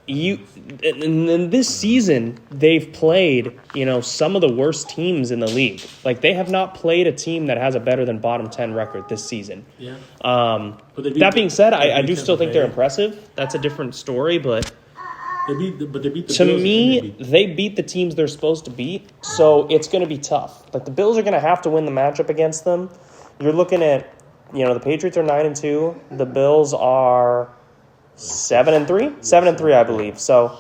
in this season, they've played, some of the worst teams in the league. Like, they have not played a team that has a better than bottom 10 record this season. Yeah. That being said, I do still think they're impressive. That's a different story, but they beat the to Bills. me, they beat the teams they're supposed to beat, so it's going to be tough. Like, the Bills are going to have to win the matchup against them. You're looking at, the Patriots are 9-2. The Bills are 7-3? 7-3, I believe. So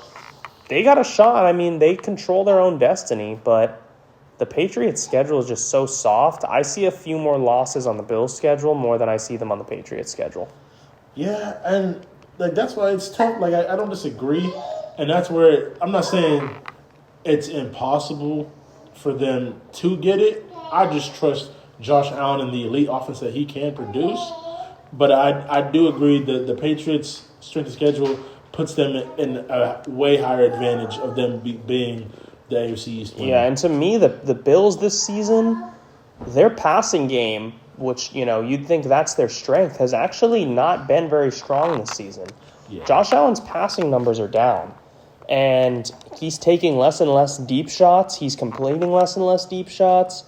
they got a shot. I mean, they control their own destiny, but the Patriots' schedule is just so soft. I see a few more losses on the Bills' schedule more than I see them on the Patriots' schedule. Yeah, and that's why it's tough. Like, I don't disagree, and that's where I'm not saying it's impossible for them to get it. I just trust Josh Allen and the elite offense that he can produce. But I do agree that the Patriots' strength of schedule puts them in a way higher advantage of them being the AFC East winner. Yeah, and to me, the Bills this season, their passing game, which, you'd think that's their strength, has actually not been very strong this season. Yeah. Josh Allen's passing numbers are down, and he's taking less and less deep shots. He's completing less and less deep shots,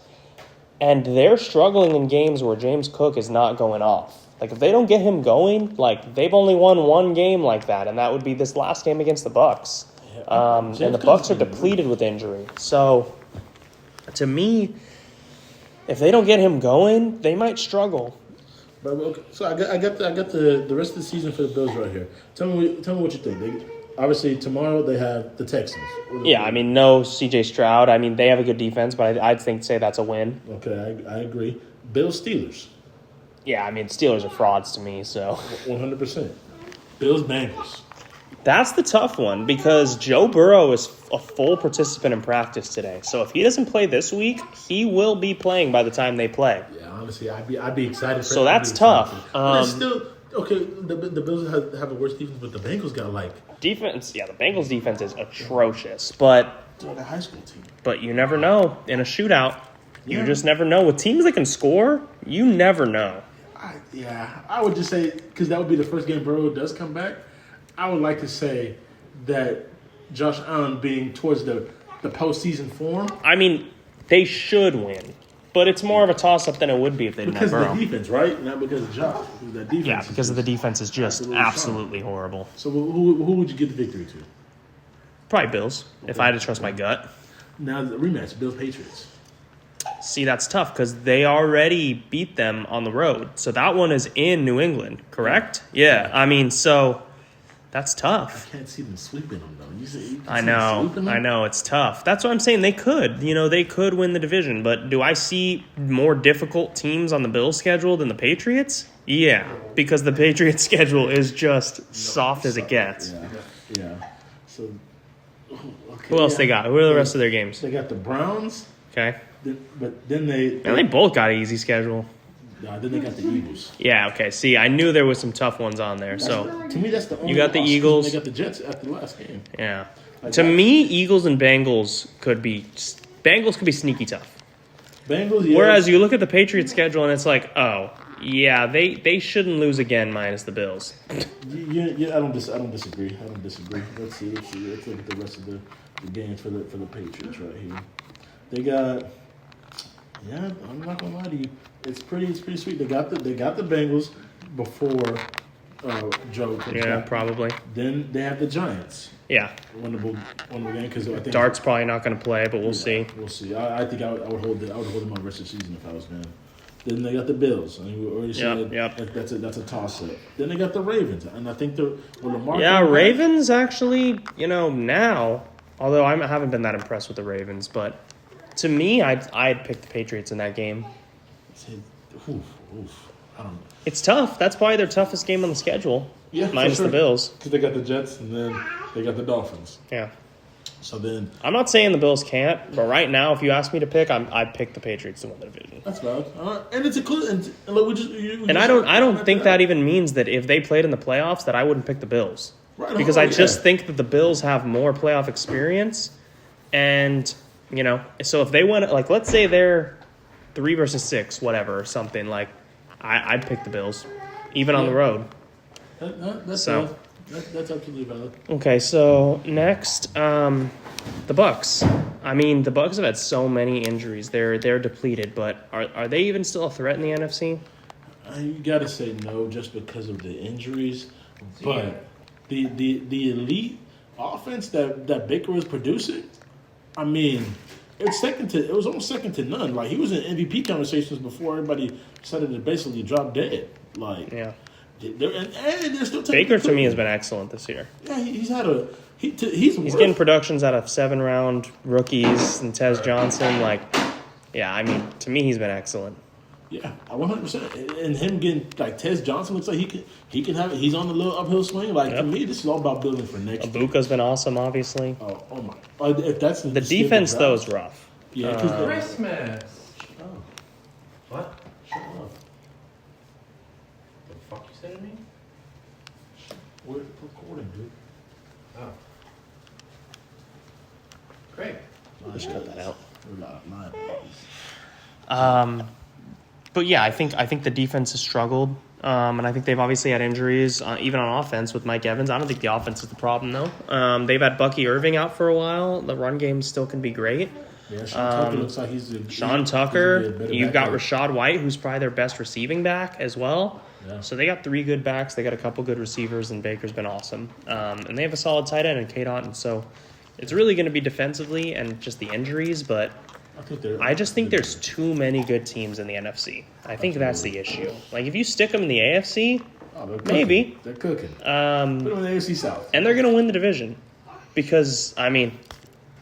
and they're struggling in games where James Cook is not going off. Like, if they don't get him going, they've only won one game like that, and that would be this last game against the Bucs. And the Bucs are depleted with injury. So, to me, if they don't get him going, they might struggle. But okay, so I got the rest of the season for the Bills right here. Tell me what you think. obviously tomorrow they have the Texans. Yeah, I mean, no C.J. Stroud. I mean, they have a good defense, but I'd say that's a win. Okay, I agree. Bills Steelers. Yeah, I mean, Steelers are frauds to me, so 100%. Bills Bengals. that's the tough one because Joe Burrow is a full participant in practice today. So if he doesn't play this week, he will be playing by the time they play. Yeah, honestly, I'd be excited. So that's tough. But it's still okay. The Bills have the worst defense, but the Bengals got like Defense, yeah, the Bengals defense is atrocious, but they're like a high school team. you never know in a shootout. You Yeah. just never know with teams that can score. You never know. I would just say because that would be the first game Burrow does come back. I would like to say that Josh Allen being towards the postseason form I mean, they should win, but it's more of a toss-up than it would be if they didn't have because of Burrow. the defense, right? Not because of Josh. Because that defense. Yeah, because of the defense is just Absolutely absolutely horrible. So who would you give the victory to? Probably Bills, if I had to trust my gut. Now the rematch, Bills Patriots. See, that's tough because they already beat them on the road. So that one is in New England, correct? Yeah, I mean, so that's tough. I can't see them sweeping them though. You can I see them know, sweeping them? I know, it's tough. That's what I'm saying. They could, they could win the division. But do I see more difficult teams on the Bills schedule than the Patriots? Yeah, because the Patriots schedule is just soft as it gets. Yeah. So okay, Who else they got? Who are the rest of their games? They got the Browns, Okay, but then they and they both got an easy schedule. then they got the Eagles. Yeah, okay. See, I knew there was some tough ones on there. So, To me, that's the only. You got the loss, 'cause Eagles. They got the Jets after the last game. yeah. Like To that. me, Eagles and Bengals could be sneaky tough. Bengals. Yeah. Whereas you look at the Patriots schedule and it's like, oh, yeah, they shouldn't lose again minus the Bills. I don't disagree. Let's see. Let's look at the rest of the games for the Patriots right here. They got. Yeah, I'm not gonna lie to you. It's pretty sweet. They got the Bengals before Joe comes Yeah, back. probably. Then they have the Giants. Yeah. Winnable game because I think Dart's probably not going to play, but we'll see. We'll see. I think I would hold them on the rest of the season if I was them. Then they got the Bills. I mean, we already said Yep. that's a toss up. Then they got the Ravens, and I think the Lamar. Yeah, comes back- Ravens actually, now, although I haven't been that impressed with the Ravens, but to me, I'd pick the Patriots in that game. Oof. I don't know. It's tough. That's probably their toughest game on the schedule. Yeah, for minus sure. the Bills. Because they got the Jets and then they got the Dolphins. Yeah. So then I'm not saying the Bills can't, but right now, if you ask me to pick, I'd pick the Patriots to win the division. that's valid. And it's a clue. And look, we just And I don't think that even means that if they played in the playoffs, that I wouldn't pick the Bills. Right, Because oh, I just yeah. think that the Bills have more playoff experience, and so if they win, like let's say they're 3 versus 6, whatever, or something like, I'd pick the Bills, even on the road. That's So. valid. That's absolutely valid. Okay, so next, the Bucks. I mean, the Bucks have had so many injuries; they're depleted. But are they even still a threat in the NFC? You got to say no just because of the injuries, but the elite offense that Baker was producing, I mean, it was almost second to none. Like he was in MVP conversations before everybody decided to basically drop dead. Like Yeah, they're still taking Baker the to me has field. been excellent this year. Yeah, he's He's getting productions out of 7-round rookies and Tez Johnson. Like, yeah, I mean, to me, he's been excellent. Yeah, 100%. And him getting like Tez Johnson looks like he can have it. He's on the little uphill swing. Like to me, this is all about building for next year. Ibuka's been awesome, obviously. Oh my! If that's The defense though is rough. Yeah, because Christmas. oh, What? shut up. The fuck you say to me? We're recording, dude. Oh. Great. Just cut that out. My But yeah, I think the defense has struggled, and I think they've obviously had injuries, even on offense with Mike Evans. I don't think the offense is the problem though. They've had Bucky Irving out for a while. The run game still can be great. Yeah, Sean Tucker looks like he's Sean Tucker, you've got Rashad White, who's probably their best receiving back as well. Yeah. So they got 3 good backs. They got a couple good receivers, and Baker's been awesome. And they have a solid tight end in Kate Otten. So it's really going to be defensively and just the injuries, but I just think there's too many good teams in the NFC. I think that's the issue. Like, if you stick them in the AFC, Oh, they're cooking. Maybe. They're cooking. Put Um, them in the AFC South. and they're going to win the division because, I mean,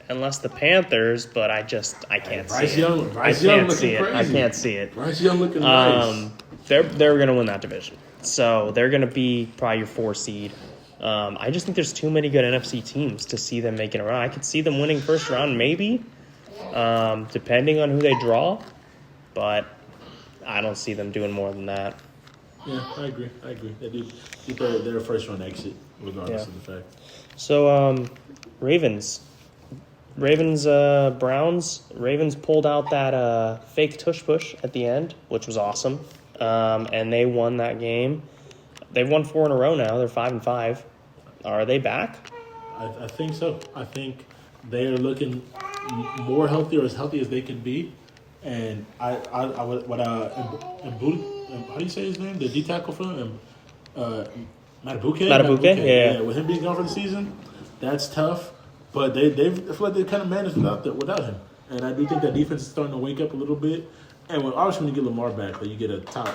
unless the Panthers, but I can't Bryce see Young, it. Bryce I Young can't looking see it. I crazy. can't see it. Bryce Young looking nice. They're going to win that division. So they're going to be probably your 4 seed. I just think there's too many good NFC teams to see them making a run. I could see them winning first round, maybe, depending on who they draw. But I don't see them doing more than that. Yeah, I agree. They do get their first round exit, regardless of the fact. So, Ravens, Browns. Ravens pulled out that fake tush push at the end, which was awesome, and they won that game. They've won 4 in a row now. They're 5-5. Are they back? I think so. I think they are looking more healthy or as healthy as they can be. And how do you say his name? The D tackle for him, Matabuke, yeah. With him being gone for the season, that's tough. But I feel like they kind of managed without him. And I do think that defense is starting to wake up a little bit. And obviously when you get Lamar back, like you get a top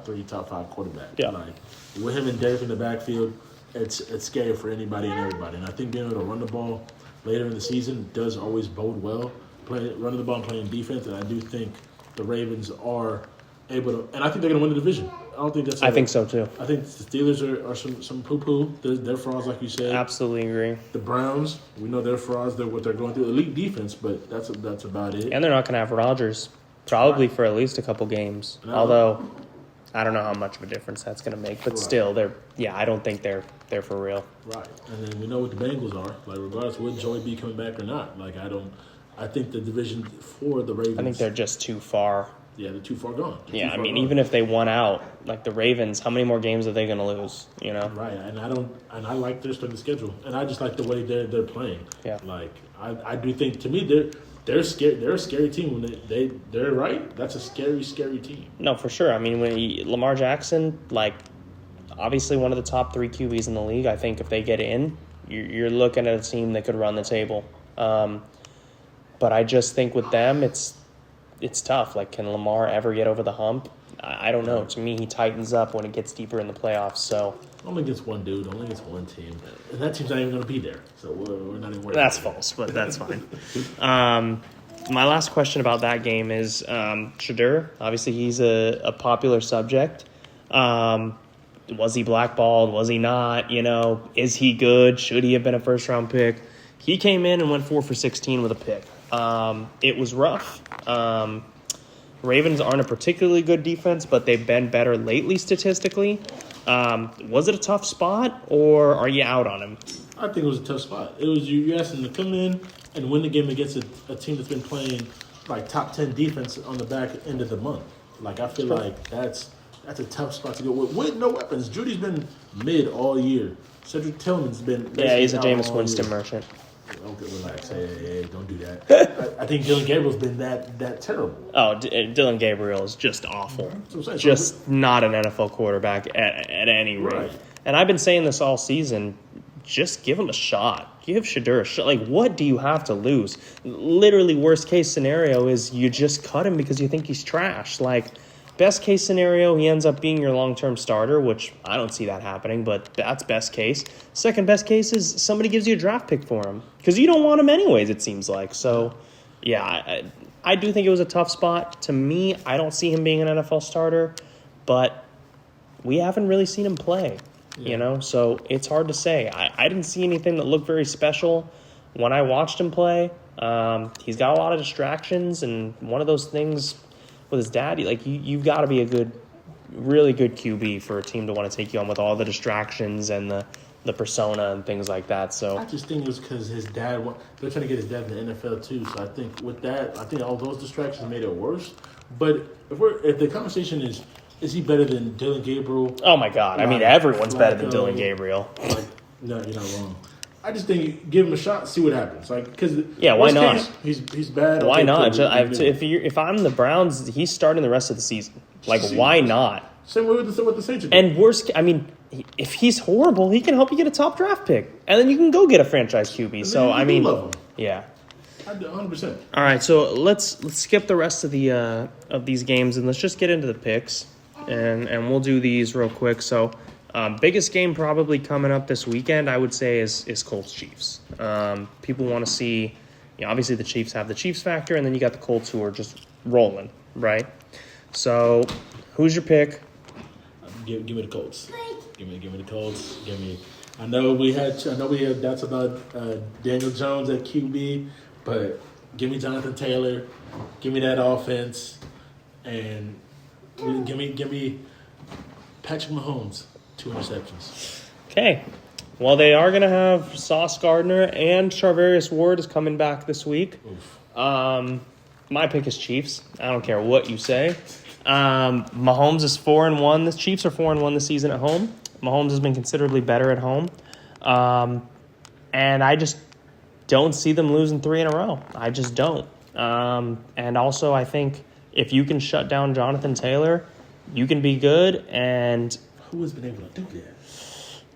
3, top 5 quarterback. Yeah. Like with him and Derek in the backfield, it's scary for anybody and everybody. And I think being able to run the ball later in the season does always bode well. Running the ball and playing defense, and I do think the Ravens are able to, and I think they're going to win the division. I think so too. I think the Steelers are some poo-poo. They're frauds, like you said. Absolutely agree. The Browns, we know they're frauds. They're what they're going through. Elite defense, but that's about it. And they're not going to have Rodgers probably for at least a couple games. No. Although I don't know how much of a difference that's going to make, but still, I don't think they're for real. Right, and then we know what the Bengals are. Like regardless, would Joey be coming back or not? Like I think the division for the Ravens. I think they're just too far. Yeah, they're too far gone. Even if they won out, like the Ravens, how many more games are they going to lose? You know, right? And I like their strength of schedule, and I just like the way they're playing. Yeah, like I do think to me they're scary. They're a scary team when they're right. That's a scary team. No, for sure. I mean, when Lamar Jackson, like obviously one of the top 3 QBs in the league. I think if they get in, you're looking at a team that could run the table. But I just think with them, it's tough. Like, can Lamar ever get over the hump? I don't know. To me, he tightens up when it gets deeper in the playoffs. So only against one dude, only against one team, and that team's not even going to be there. So we're not even worried. That's false, but that's fine. My last question about that game is Shadur. Obviously, he's a popular subject. Was he blackballed? Was he not? You know, is he good? Should he have been a first-round pick? He came in and went 4 for 16 with a pick. It was rough. Ravens aren't a particularly good defense, but they've been better lately statistically. Was it a tough spot, or are you out on him? I think it was a tough spot. It was you asked him to come in and win the game against a team that's been playing like top 10 defense on the back end of the month. Like I feel like that's a tough spot to go with no weapons. Judy's been mid all year. Cedric Tillman's been he's a out Jameis all Winston year. merchant. Okay, relax. Hey, don't do that. I think Dylan Gabriel's been that terrible. Oh, Dylan Gabriel is just awful. That's what I'm saying. Just not an NFL quarterback at any rate. Right. And I've been saying this all season. Just give him a shot. Give Shadur a shot. Like, what do you have to lose? Literally, worst case scenario is you just cut him because you think he's trash. Like, best case scenario, he ends up being your long-term starter, which I don't see that happening, but that's best case. Second best case is somebody gives you a draft pick for him because you don't want him anyways, it seems like. So, yeah, I do think it was a tough spot. To me, I don't see him being an NFL starter, but we haven't really seen him play, you know? So it's hard to say. I didn't see anything that looked very special when I watched him play. He's got a lot of distractions, and one of those things with his daddy, like you've got to be a really good QB for a team to want to take you on with all the distractions and the persona and things like that. So I just think it was because his dad. They're trying to get his dad in the NFL too. So I think with that, all those distractions made it worse. But if the conversation is he better than Dylan Gabriel? oh my God, I mean everyone's better than Dylan Gabriel. Like, no, you're not wrong. I just think give him a shot, see what happens. Like, because why not? He's bad. Why not? If I'm the Browns, he's starting the rest of the season. Like, why not? Same way with the Saints. And if he's horrible, he can help you get a top draft pick, and then you can go get a franchise QB. So I love him. Yeah. I do 100%. All right, so let's skip the rest of these games and let's just get into the picks, and we'll do these real quick. So Biggest game probably coming up this weekend, I would say, is Colts Chiefs. People want to see, obviously the Chiefs have the Chiefs factor, and then you got the Colts who are just rolling, right? So, who's your pick? Give me the Colts. Give me the Colts. I know we had doubts about Daniel Jones at QB, but give me Jonathan Taylor. Give me that offense, and give me Patrick Mahomes. 2 interceptions. Okay. Well, they are going to have Sauce Gardner and Charvarius Ward is coming back this week. My pick is Chiefs. I don't care what you say. Mahomes is 4-1. The Chiefs are 4-1 this season at home. Mahomes has been considerably better at home. And I just don't see them losing 3 in a row. I just don't. And also, I think if you can shut down Jonathan Taylor, you can be good. And who has been able to do that?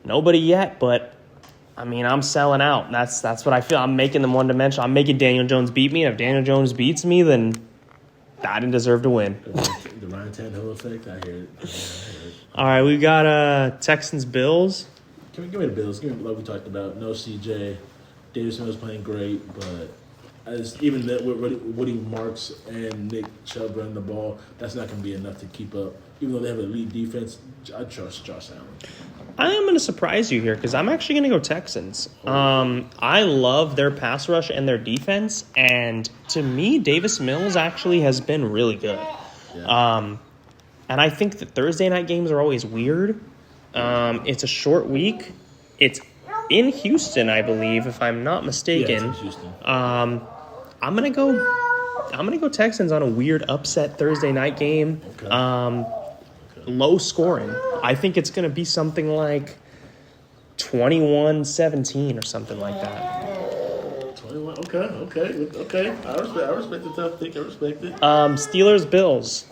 Nobody yet, but I mean, I'm selling out. That's what I feel. I'm making them one-dimensional. I'm making Daniel Jones beat me. And if Daniel Jones beats me, then I didn't deserve to win. The Ryan Tannehill effect. I hear it. All right, we got Texans-Bills. Give me the Bills. Give me like we talked about. No CJ. Davis Mills playing great, but even that with Woody Marks and Nick Chubb running the ball, that's not going to be enough to keep up. Even though they have an elite defense, I trust Josh Allen. I am going to surprise you here because I'm actually going to go Texans. I love their pass rush and their defense, and to me, Davis Mills actually has been really good. Yeah. And I think that Thursday night games are always weird. It's a short week. It's in Houston, I believe, if I'm not mistaken. Yeah, it's in Houston. I'm gonna go Texans on a weird upset Thursday night game. Okay. Low scoring. I think it's gonna be something like 21-17 or something like that. 21. Okay. I respect the tough pick. I respect it. Steelers Bills.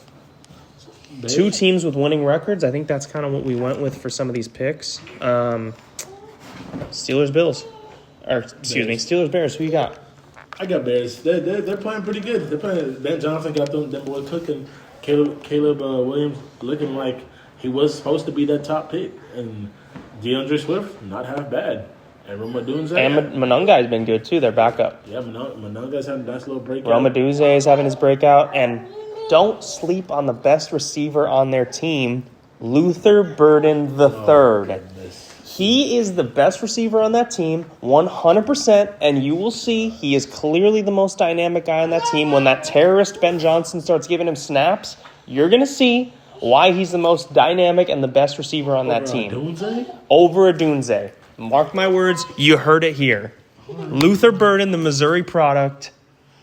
Bears. 2 teams with winning records. I think that's kind of what we went with for some of these picks. Steelers Bills. Steelers Bears. Who you got? I got Bears. They're playing pretty good. They're playing. Ben Johnson got them boy cooking. Caleb Williams looking like he was supposed to be that top pick, and DeAndre Swift not half bad. And Romadunze. And Monunga's been good too. Their backup. Yeah, Monunga's having a nice little breakout. Romadunze is having his breakout, and don't sleep on the best receiver on their team, Luther Burden III. Goodness. He is the best receiver on that team, 100%, and you will see he is clearly the most dynamic guy on that team. When that terrorist Ben Johnson starts giving him snaps, you're going to see why he's the most dynamic and the best receiver on that team. Over Odunze. Mark my words, you heard it here. Luther Burden, the Missouri product,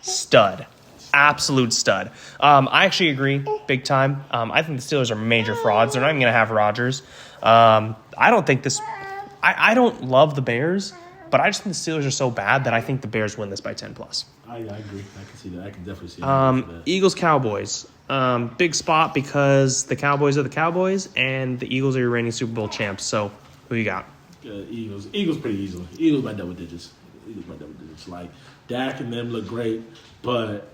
stud. Absolute stud. I actually agree, big time. I think the Steelers are major frauds. They're not even going to have Rodgers. I don't think this... I don't love the Bears, but I just think the Steelers are so bad that I think the Bears win this by 10+. I agree. I can see that. I can definitely see that. Eagles-Cowboys. Big spot because the Cowboys are the Cowboys, and the Eagles are your reigning Super Bowl champs. So, who you got? Eagles pretty easily. Eagles by double digits. Like, Dak and them look great, but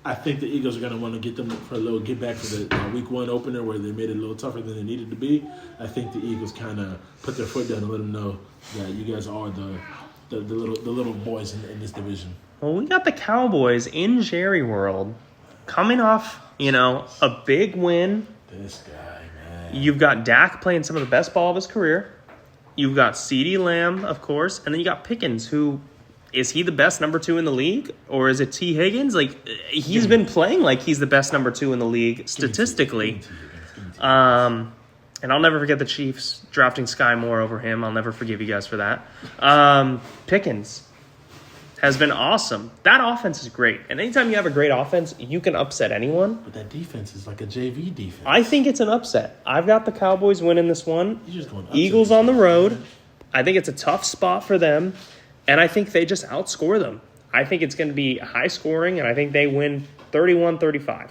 I think the Eagles are going to want to get them for a little get back for the week 1 opener where they made it a little tougher than they needed to be. I think the Eagles kind of put their foot down and let them know that you guys are the little boys in this division. Well, we got the Cowboys in Jerry World coming off, a big win. This guy, man. You've got Dak playing some of the best ball of his career. You've got CeeDee Lamb, of course, and then you got Pickens, who... Is he the best number 2 in the league? Or is it T. Higgins? He's been playing like he's the best number 2 in the league statistically. And I'll never forget the Chiefs drafting Sky Moore over him. I'll never forgive you guys for that. Pickens has been awesome. That offense is great. And anytime you have a great offense, you can upset anyone. But that defense is like a JV defense. I think it's an upset. I've got the Cowboys winning this one. You're just going upset. Eagles on the road. I think it's a tough spot for them. And I think they just outscore them. I think it's going to be high scoring, and I think they win 31-35.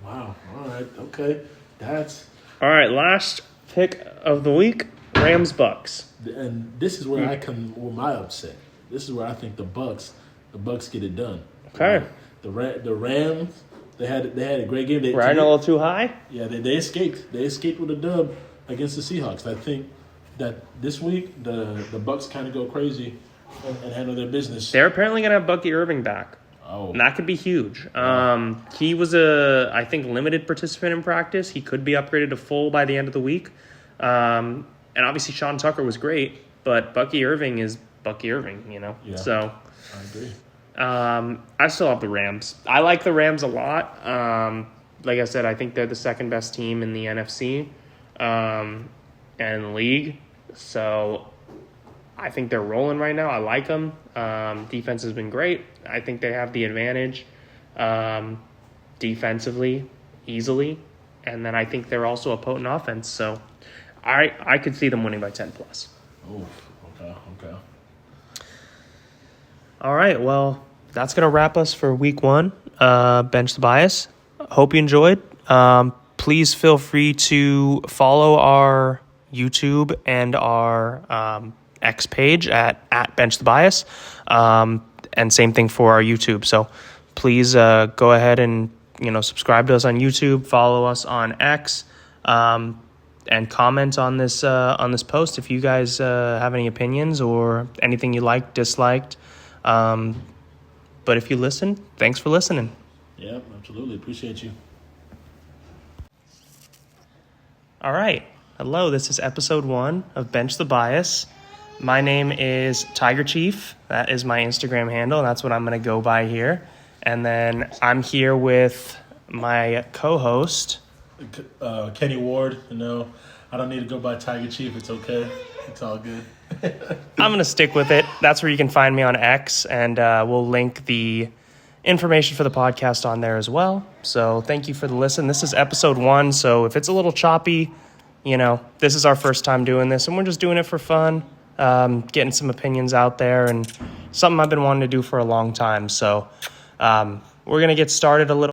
Wow. All right. Okay. All right, last pick of the week, Rams-Bucks. And this is where I come with my upset. This is where I think the Bucks get it done. Okay. The Rams, they had a great game. Riding a little too high? Yeah, they escaped. They escaped with a dub. against the Seahawks. I think that this week the Bucks kind of go crazy and handle their business. They're apparently going to have Bucky Irving back. Oh, And that could be huge. He was I think, limited participant in practice. He could be upgraded to full by the end of the week. And obviously Sean Tucker was great, but Bucky Irving is Bucky Irving, Yeah. So I agree. I still have the Rams. I like the Rams a lot. Like I said, I think they're the second best team in the NFC and in the league. So I think they're rolling right now. I like them. Defense has been great. I think they have the advantage defensively, easily. And then I think they're also a potent offense. So I could see them winning by 10+. Oh, okay. All right, well, that's going to wrap us for week 1, Bench the Bias. Hope you enjoyed. Please feel free to follow our YouTube and our X page at Bench the Bias, and same thing for our YouTube. So please go ahead and subscribe to us on YouTube, follow us on X, and comment on this post if you guys have any opinions or anything you liked, disliked. But if you listen, thanks for listening. Yeah, absolutely. Appreciate you. All right. Hello, this is episode 1 of Bench the Bias. My name is Tiger Chief. That is my Instagram handle, and that's what I'm going to go by here. And then I'm here with my co-host. Kenny Ward, I don't need to go by Tiger Chief. It's okay. It's all good. I'm going to stick with it. That's where you can find me on X, and we'll link the information for the podcast on there as well. So thank you for the listen. This is episode 1, so if it's a little choppy, this is our first time doing this, and we're just doing it for fun, getting some opinions out there, and something I've been wanting to do for a long time. So we're going to get started a little